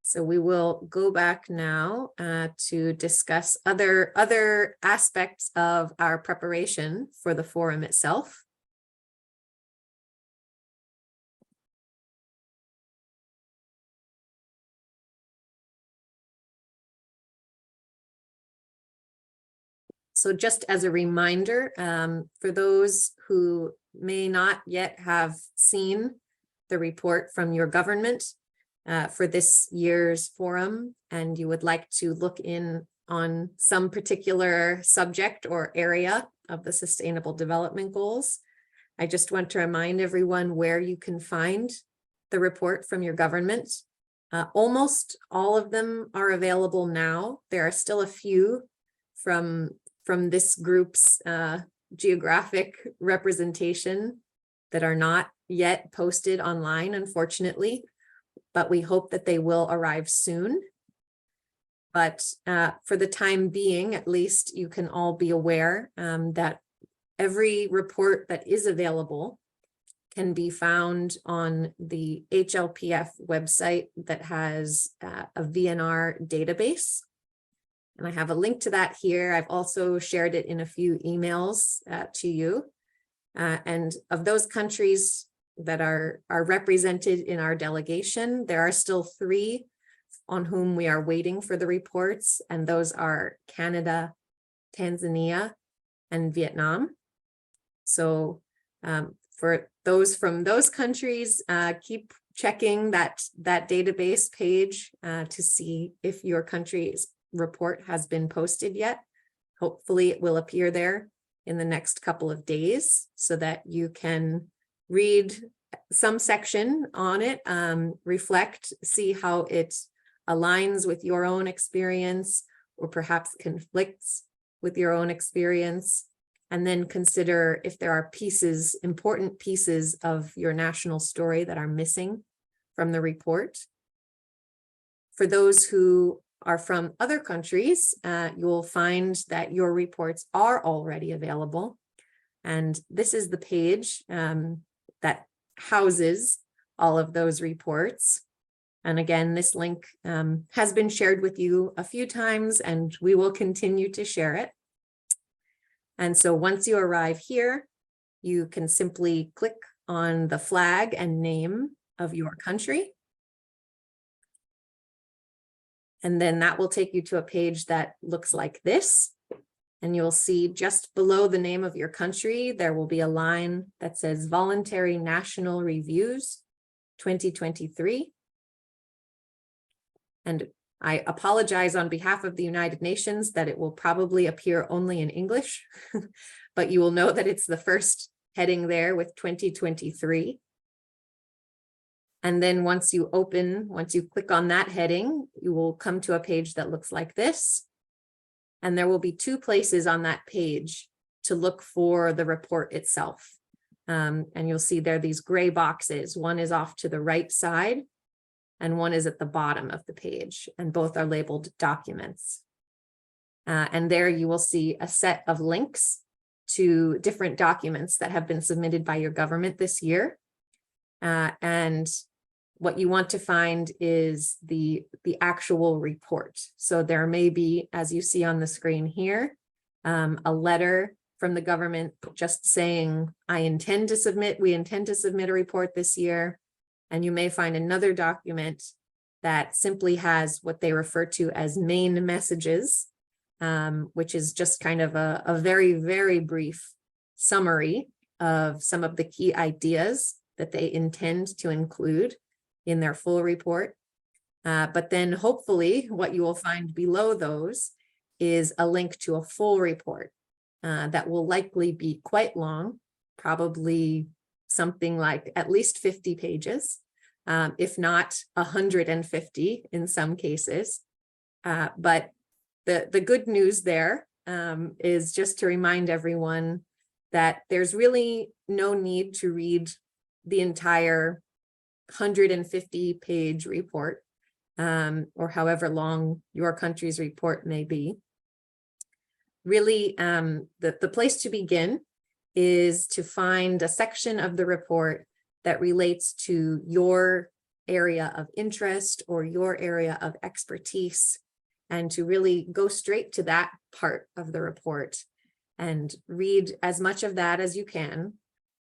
Speaker 1: So we will go back now to discuss other aspects of our preparation for the forum itself. So just as a reminder, for those who may not yet have seen the report from your government, for this year's forum, and you would like to look in on some particular subject or area of the Sustainable Development Goals, I just want to remind everyone where you can find the report from your government. Almost all of them are available now. There are still a few from this group's geographic representation that are not yet posted online, unfortunately. but we hope that they will arrive soon. But for the time being, at least, you can all be aware that every report that is available can be found on the HLPF website that has a VNR database. And I have a link to that here. I've also shared it in a few emails to you. And of those countries that are represented in our delegation, there are still 3 on whom we are waiting for the reports, and those are Canada, Tanzania, and Vietnam. So for those from those countries, keep checking that database page to see if your country's report has been posted yet. Hopefully it will appear there in the next couple of days so that you can read some section on it, reflect, see how it aligns with your own experience or perhaps conflicts with your own experience, and then consider if there are pieces, important pieces of your national story that are missing from the report. For those who are from other countries, you will find that your reports are already available. And this is the page that houses all of those reports. And again, this link has been shared with you a few times, and we will continue to share it. And so once you arrive here, you can simply click on the flag and name of your country. And then that will take you to a page that looks like this. And you'll see just below the name of your country, there will be a line that says Voluntary National Reviews 2023. And I apologize on behalf of the United Nations that it will probably appear only in English, but you will know that it's the first heading there with 2023. And then once you click on that heading, you will come to a page that looks like this. And there will be 2 places on that page to look for the report itself. And you'll see there are these gray boxes. One is off to the right side and one is at the bottom of the page, and both are labeled documents. And there you will see a set of links to different documents that have been submitted by your government this year. And what you want to find is the actual report. So there may be, as you see on the screen here, a letter from the government just saying, we intend to submit a report this year. And you may find another document that simply has what they refer to as main messages, which is just kind of a very, very brief summary of some of the key ideas that they intend to include in their full report. But then hopefully what you will find below those is a link to a full report that will likely be quite long, probably something like at least 50 pages, if not 150 in some cases. But the good news there is just to remind everyone that there's really no need to read the entire 150-page report, or however long your country's report may be. Really, the place to begin is to find a section of the report that relates to your area of interest or your area of expertise, and to really go straight to that part of the report and read as much of that as you can.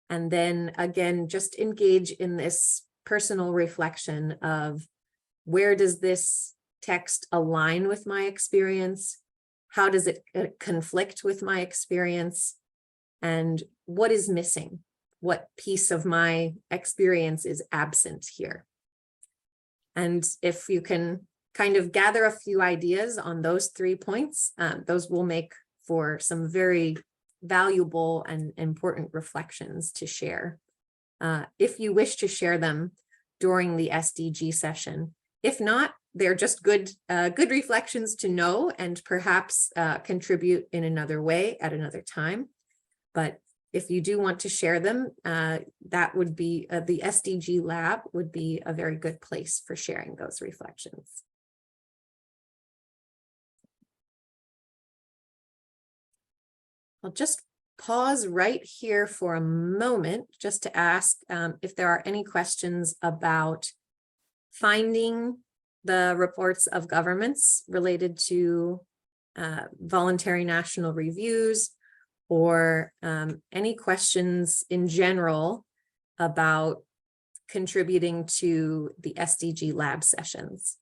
Speaker 1: And then again, just engage in this personal reflection of, where does this text align with my experience? How does it conflict with my experience? And what is missing? What piece of my experience is absent here? And if you can kind of gather a few ideas on those 3 points, those will make for some very valuable and important reflections to share. If you wish to share them during the SDG session. If not, they're just good reflections to know and perhaps contribute in another way at another time. But if you do want to share them, that would be the SDG Lab would be a very good place for sharing those reflections. I'll just pause right here for a moment just to ask if there are any questions about finding the reports of governments related to voluntary national reviews, or any questions in general about contributing to the SDG Lab sessions.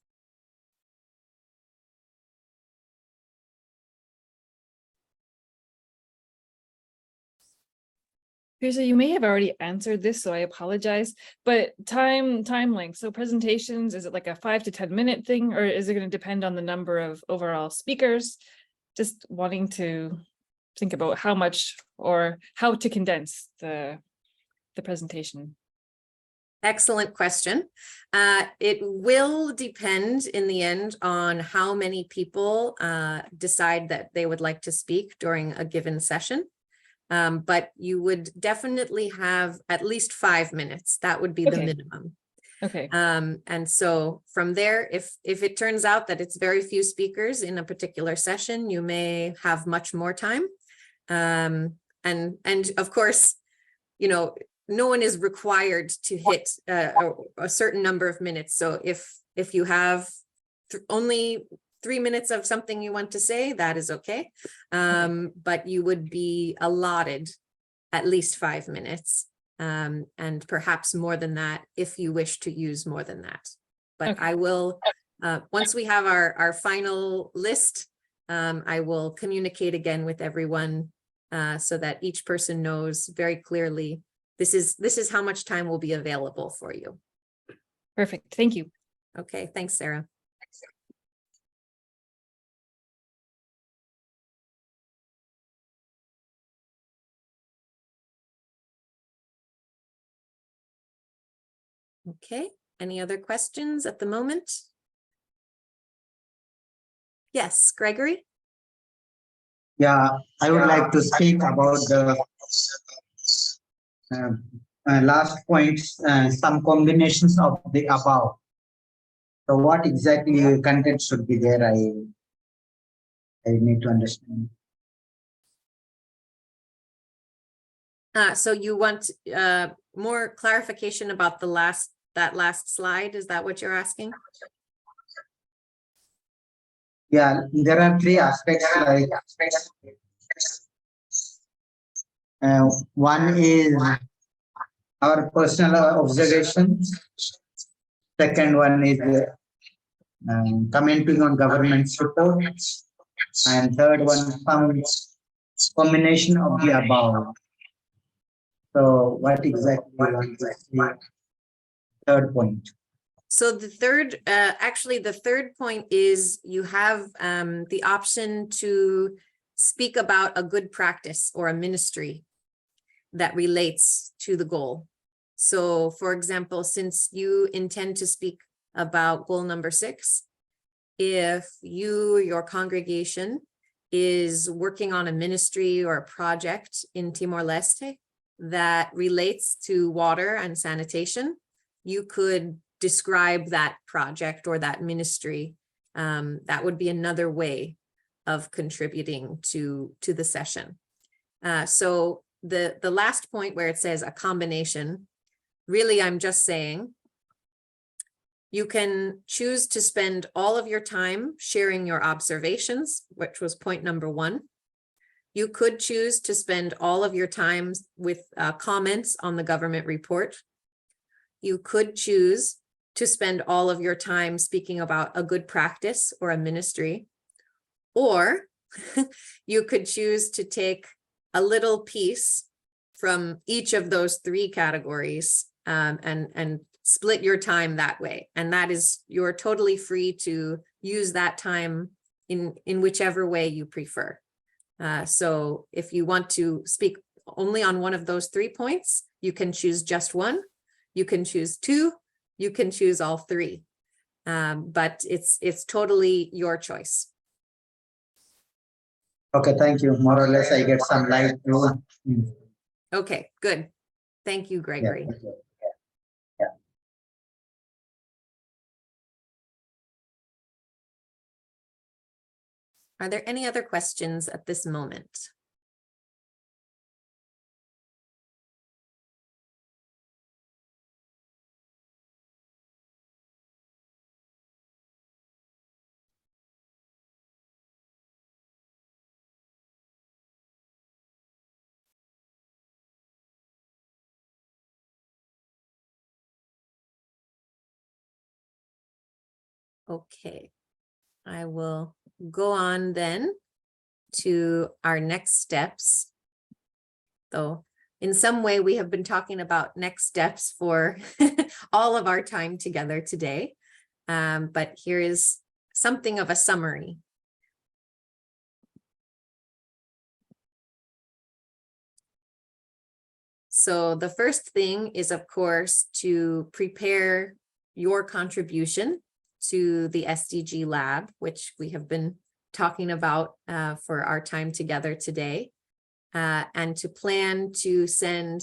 Speaker 9: Teresa, you may have already answered this, so I apologize, but time length. So presentations, is it like a 5 to 10 minute thing, or is it going to depend on the number of overall speakers? Just wanting to think about how much or how to condense the presentation.
Speaker 1: Excellent question. It will depend in the end on how many people decide that they would like to speak during a given session. But you would definitely have at least 5 minutes. That would be the minimum.
Speaker 9: Okay.
Speaker 1: And so from there, if it turns out that it's very few speakers in a particular session, you may have much more time. And of course, you know, no one is required to hit a certain number of minutes. So if you have only 3 minutes of something you want to say, that is okay. But you would be allotted at least 5 minutes, and perhaps more than that if you wish to use more than that. But I will, once we have our final list, I will communicate again with everyone so that each person knows very clearly this is how much time will be available for you.
Speaker 9: Perfect. Thank you.
Speaker 1: Okay, thanks, Sarah. Okay, any other questions at the moment? Yes, Gregory?
Speaker 4: Yeah, I would like to speak about the last points, some combinations of the above. So what exactly content should be there? I need to understand.
Speaker 1: So you want more clarification about that last slide? Is that what you're asking?
Speaker 4: Yeah, there are 3 aspects. Like one is our personal observations. Second one is commenting on government's report, and third one some combination of the above. So what exactly you want to see? Third point.
Speaker 1: So the third, actually the third point is you have the option to speak about a good practice or a ministry that relates to the goal. So for example, since you intend to speak about goal number 6, if your congregation is working on a ministry or a project in Timor-Leste that relates to water and sanitation, you could describe that project or that ministry. That would be another way of contributing to the session. So the last point where it says a combination, really I'm just saying you can choose to spend all of your time sharing your observations, which was point number 1. You could choose to spend all of your time with comments on the government report. You could choose to spend all of your time speaking about a good practice or a ministry, or you could choose to take a little piece from each of those 3 categories and split your time that way. And that is, you're totally free to use that time in whichever way you prefer. So if you want to speak only on one of those 3 points, you can choose just one, you can choose 2, you can choose all 3. But it's totally your choice.
Speaker 4: Okay, thank you. More or less, I get some light.
Speaker 1: Okay, good. Thank you, Gregory. Are there any other questions at this moment? Okay, I will go on then to our next steps. Though in some way we have been talking about next steps for all of our time together today. But here is something of a summary. So the first thing is, of course, to prepare your contribution to the SDG Lab, which we have been talking about for our time together today, and to plan to send,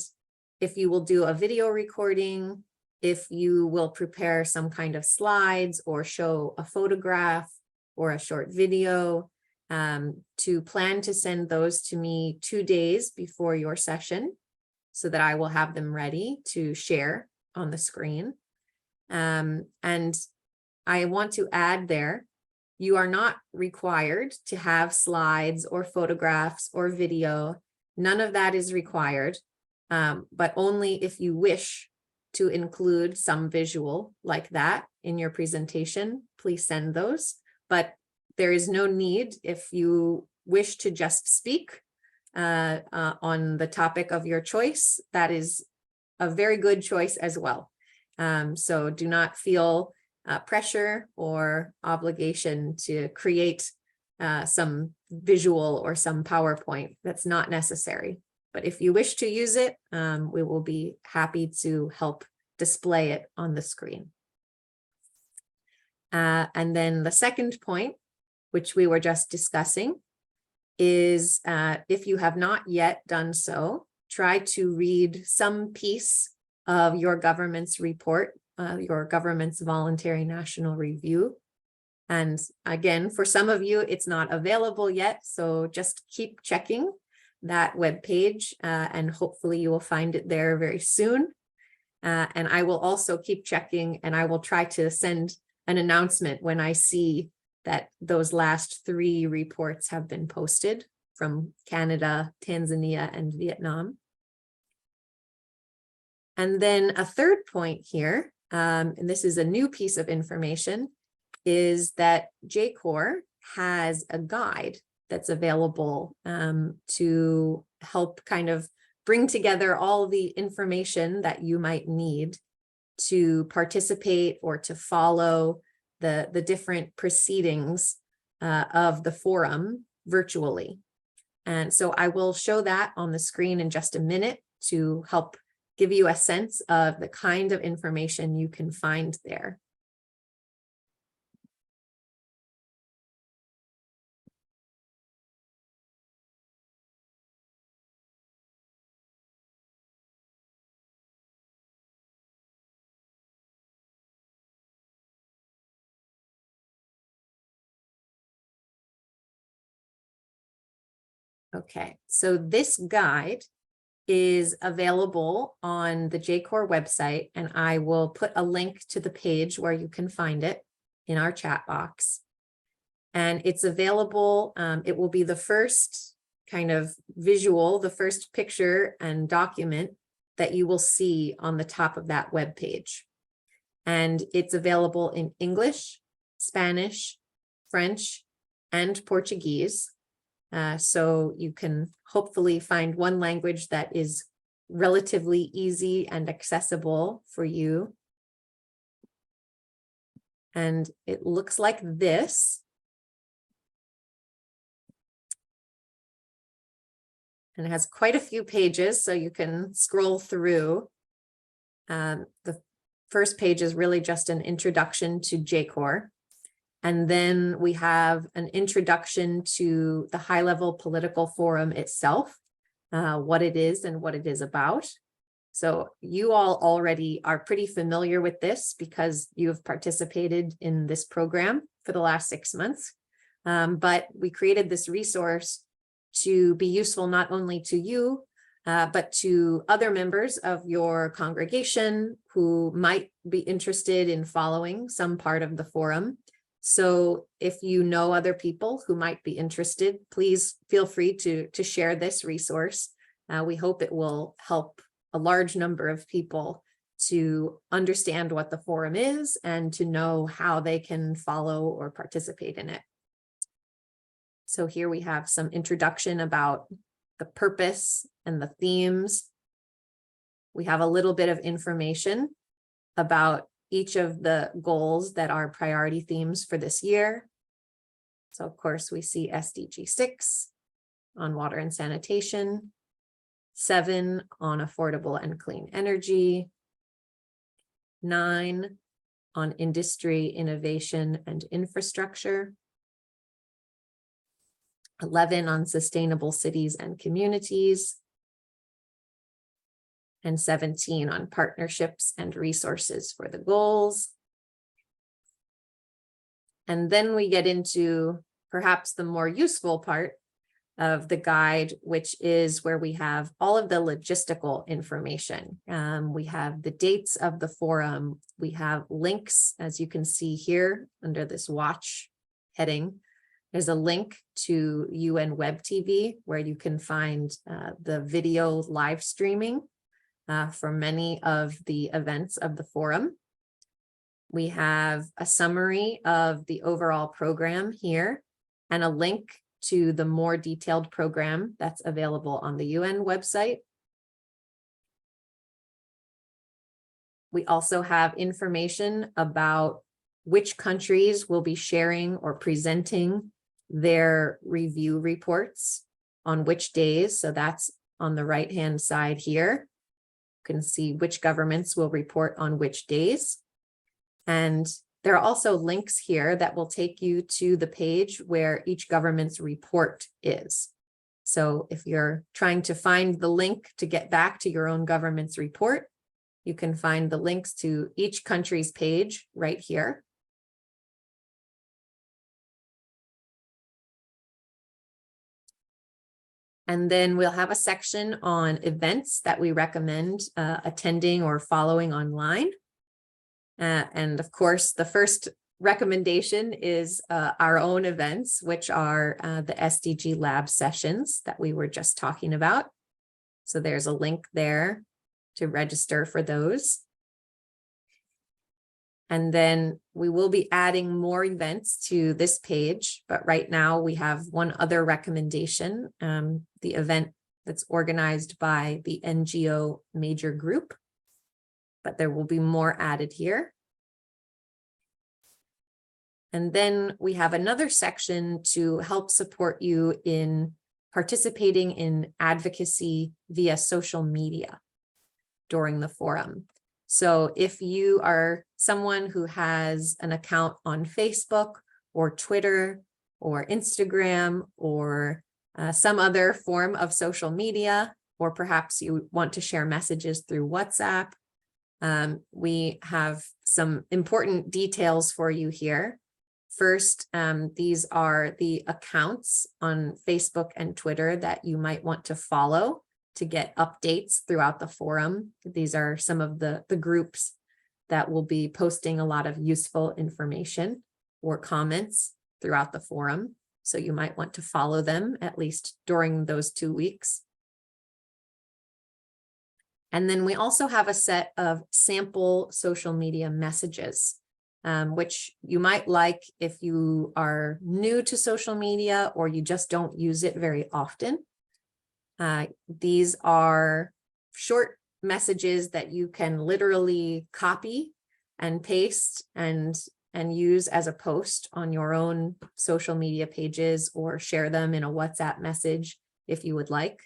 Speaker 1: if you will do a video recording, if you will prepare some kind of slides or show a photograph or a short video, to plan to send those to me 2 days before your session, so that I will have them ready to share on the screen. And I want to add there, you are not required to have slides or photographs or video. None of that is required, but only if you wish to include some visual like that in your presentation, please send those. But there is no need if you wish to just speak on the topic of your choice. That is a very good choice as well. So do not feel pressure or obligation to create some visual or some PowerPoint. That's not necessary. But if you wish to use it, we will be happy to help display it on the screen. And then the second point, which we were just discussing, is if you have not yet done so, try to read some piece of your government's report, your government's voluntary national review. And again, for some of you, it's not available yet, so just keep checking that web page, and hopefully you will find it there very soon. And I will also keep checking, and I will try to send an announcement when I see that those last 3 reports have been posted from Canada, Tanzania, and Vietnam. And then a third point here, and this is a new piece of information, is that JCoR has a guide that's available to help kind of bring together all the information that you might need to participate or to follow the different proceedings of the forum virtually. And so I will show that on the screen in just a minute to help give you a sense of the kind of information you can find there. Okay, so this guide is available on the JCoR website, and I will put a link to the page where you can find it in our chat box. And it's available, it will be the first kind of visual, the first picture and document that you will see on the top of that web page. And it's available in English, Spanish, French, and Portuguese. So you can hopefully find one language that is relatively easy and accessible for you. And it looks like this. And it has quite a few pages, so you can scroll through. The first page is really just an introduction to JCoR. And then we have an introduction to the high-level political forum itself, what it is and what it is about. So you all already are pretty familiar with this because you have participated in this program for the last 6 months. But we created this resource to be useful not only to you, but to other members of your congregation who might be interested in following some part of the forum. So if you know other people who might be interested, please feel free to share this resource. We hope it will help a large number of people to understand what the forum is and to know how they can follow or participate in it. So here we have some introduction about the purpose and the themes. We have a little bit of information about each of the goals that are priority themes for this year. So of course we see SDG 6 on water and sanitation, 7 on affordable and clean energy, 9 on industry, innovation, and infrastructure, 11 on sustainable cities and communities, and 17 on partnerships and resources for the goals. And then we get into perhaps the more useful part of the guide, which is where we have all of the logistical information. We have the dates of the forum. We have links, as you can see here under this watch heading. There's a link to UN Web TV where you can find the video live streaming for many of the events of the forum. We have a summary of the overall program here and a link to the more detailed program that's available on the UN website. We also have information about which countries will be sharing or presenting their review reports on which days. So that's on the right-hand side here. You can see which governments will report on which days. And there are also links here that will take you to the page where each government's report is. So if you're trying to find the link to get back to your own government's report, you can find the links to each country's page right here. And then we'll have a section on events that we recommend attending or following online. And of course, the first recommendation is our own events, which are the SDG Lab sessions that we were just talking about. So there's a link there to register for those. And then we will be adding more events to this page, but right now we have one other recommendation, the event that's organized by the NGO major group, but there will be more added here. And then we have another section to help support you in participating in advocacy via social media during the forum. So if you are someone who has an account on Facebook or Twitter or Instagram or some other form of social media, or perhaps you want to share messages through WhatsApp, we have some important details for you here. First, these are the accounts on Facebook and Twitter that you might want to follow to get updates throughout the forum. These are some of the groups that will be posting a lot of useful information or comments throughout the forum. So you might want to follow them at least during those 2 weeks. And then we also have a set of sample social media messages, which you might like if you are new to social media or you just don't use it very often. These are short messages that you can literally copy and paste and use as a post on your own social media pages or share them in a WhatsApp message if you would like.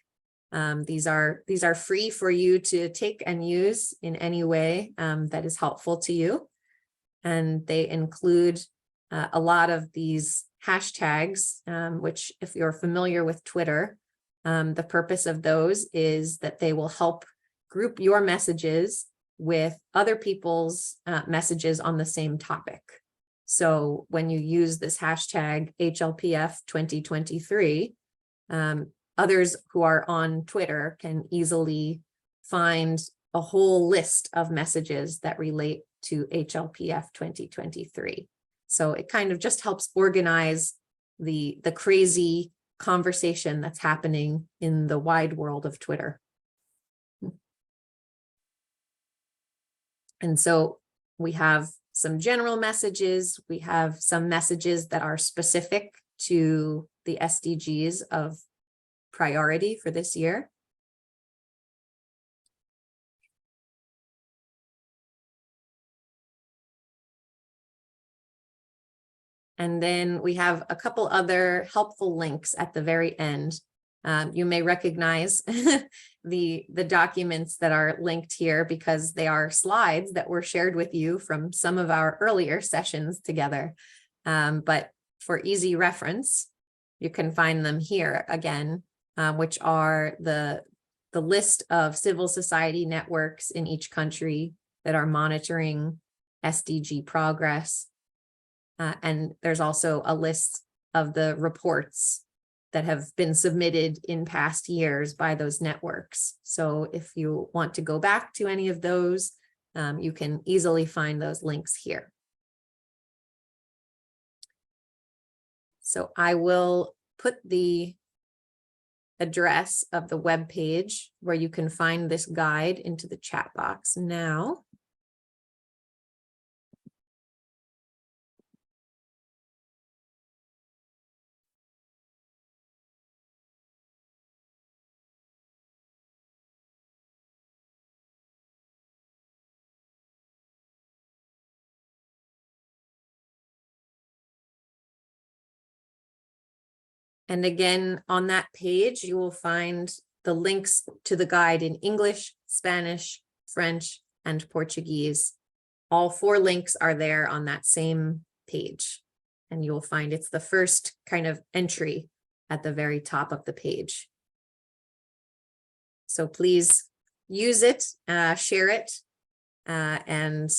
Speaker 1: These are free for you to take and use in any way that is helpful to you. And they include a lot of these hashtags, which if you're familiar with Twitter, The purpose of those is that they will help group your messages with other people's messages on the same topic. So when you use this hashtag HLPF 2023, others who are on Twitter can easily find a whole list of messages that relate to HLPF 2023. So it kind of just helps organize the crazy conversation that's happening in the wide world of Twitter. And so we have some general messages. We have some messages that are specific to the SDGs of priority for this year. And then we have a couple other helpful links at the very end. You may recognize the documents that are linked here because they are slides that were shared with you from some of our earlier sessions together. But for easy reference, you can find them here again, which are the list of civil society networks in each country that are monitoring SDG progress. And there's also a list of the reports that have been submitted in past years by those networks. So if you want to go back to any of those, you can easily find those links here. So I will put the address of the web page where you can find this guide into the chat box now. And again, on that page, you will find the links to the guide in English, Spanish, French, and Portuguese. All 4 links are there on that same page. And you'll find it's the first kind of entry at the very top of the page. So please use it, share it, and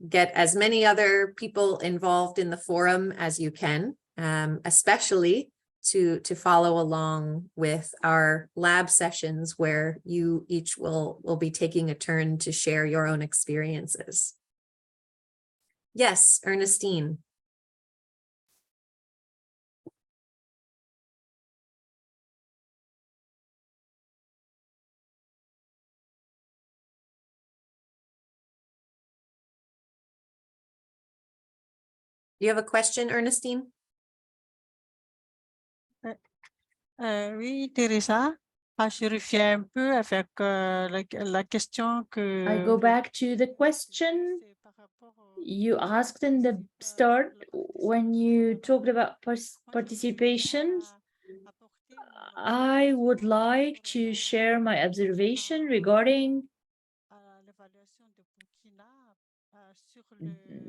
Speaker 1: get as many other people involved in the forum as you can, especially to follow along with our lab sessions where you each will be taking a turn to share your own experiences. Yes, Ernestine. Do you have a question, Ernestine?
Speaker 10: Oui, Teresa, je reviens un peu avec la question que...
Speaker 6: I go back to the question you asked in the start when you talked about participation. I would like to share my observation regarding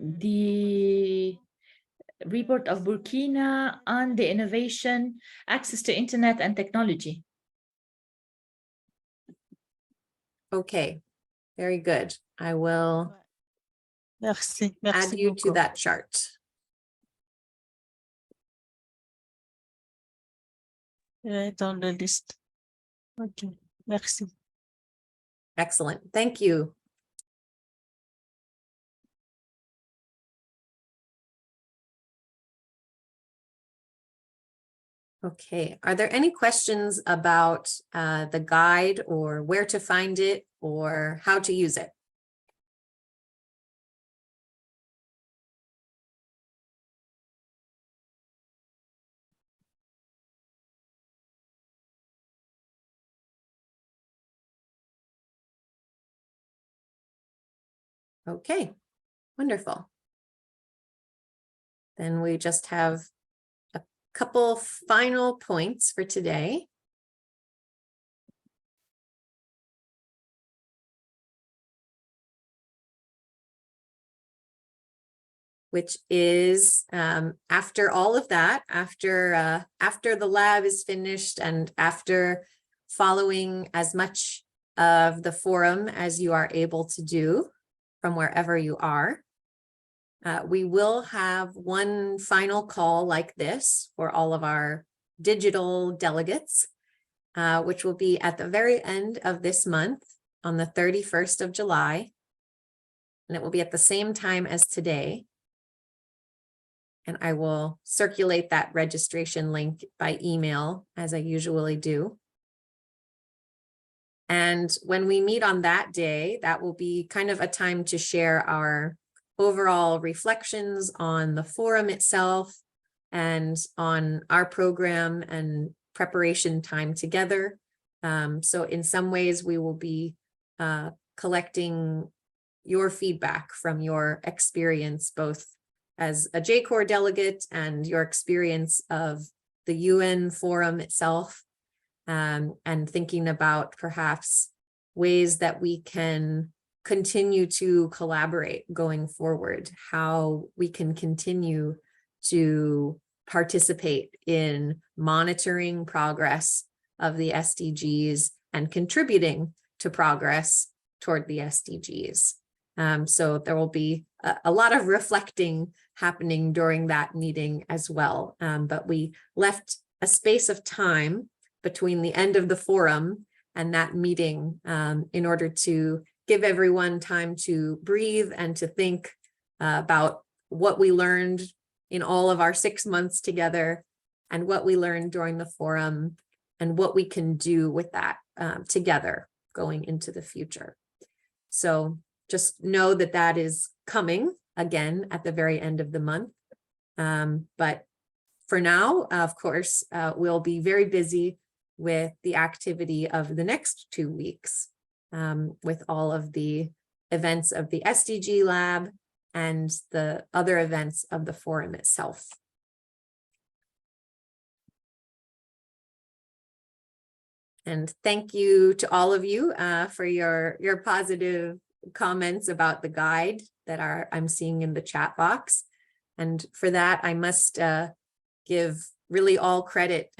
Speaker 6: the report of Burkina on the innovation, access to internet and technology.
Speaker 1: Okay, very good. I will
Speaker 10: Merci
Speaker 1: add you
Speaker 10: beaucoup.
Speaker 1: to that chart.
Speaker 10: Dans la liste. Ok, merci.
Speaker 1: Excellent, thank you. Okay, are there any questions about the guide or where to find it or how to use it? Okay, wonderful. Then we just have a couple final points for today. which is after all of that, after the lab is finished and after following as much of the forum as you are able to do from wherever you are. We will have one final call like this for all of our digital delegates, which will be at the very end of this month on the 31st of July. And it will be at the same time as today. And I will circulate that registration link by email as I usually do. And when we meet on that day, that will be kind of a time to share our overall reflections on the forum itself and on our program and preparation time together. So in some ways, we will be collecting your feedback from your experience, both as a JCoR delegate and your experience of the UN forum itself, and thinking about perhaps ways that we can continue to collaborate going forward, how we can continue to participate in monitoring progress of the SDGs and contributing to progress toward the SDGs. So there will be a lot of reflecting happening during that meeting as well. But we left a space of time between the end of the forum and that meeting in order to give everyone time to breathe and to think about what we learned in all of our 6 months together and what we learned during the forum and what we can do with that together going into the future. So just know that that is coming again at the very end of the month. But for now, of course, we'll be very busy with the activity of the next 2 weeks with all of the events of the SDG Lab and the other events of the forum itself. And thank you to all of you for your positive comments about the guide that I'm seeing in the chat box. And for that, I must give really all credit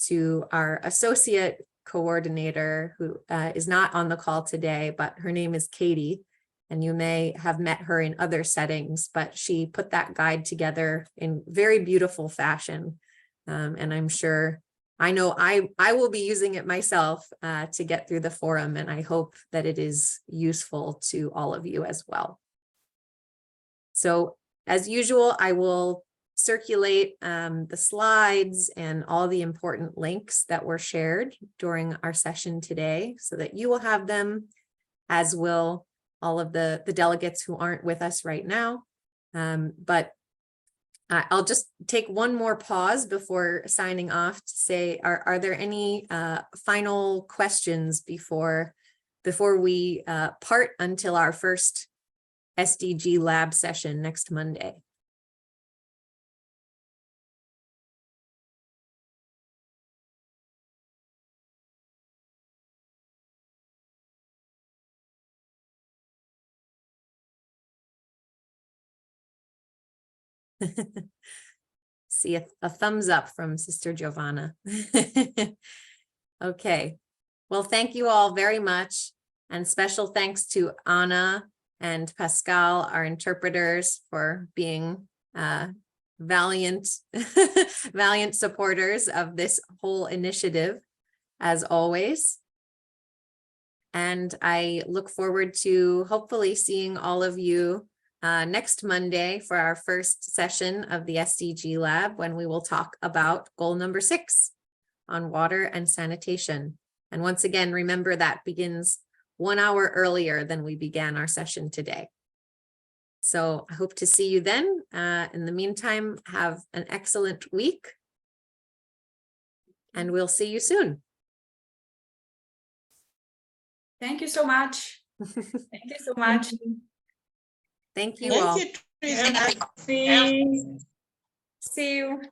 Speaker 1: to our associate coordinator who is not on the call today, but her name is Katie. And you may have met her in other settings, but she put that guide together in very beautiful fashion. And I'm sure, I know I will be using it myself to get through the forum, and I hope that it is useful to all of you as well. So as usual, I will circulate the slides and all the important links that were shared during our session today so that you will have them, as will all of the delegates who aren't with us right now. But I'll just take one more pause before signing off to say, are there any final questions before we part until our first SDG Lab session next Monday? See a thumbs up from Sister Giovanna. Okay, well, thank you all very much. And special thanks to Anna and Pascal, our interpreters, for being valiant, valiant supporters of this whole initiative, as always. And I look forward to hopefully seeing all of you next Monday for our first session of the SDG Lab, when we will talk about goal number 6 on water and sanitation. And once again, remember that begins 1 hour earlier than we began our session today. So I hope to see you then. In the meantime, have an excellent week, and we'll see you soon.
Speaker 11: Thank you so much. Thank you so much.
Speaker 1: Thank you all.
Speaker 11: See you.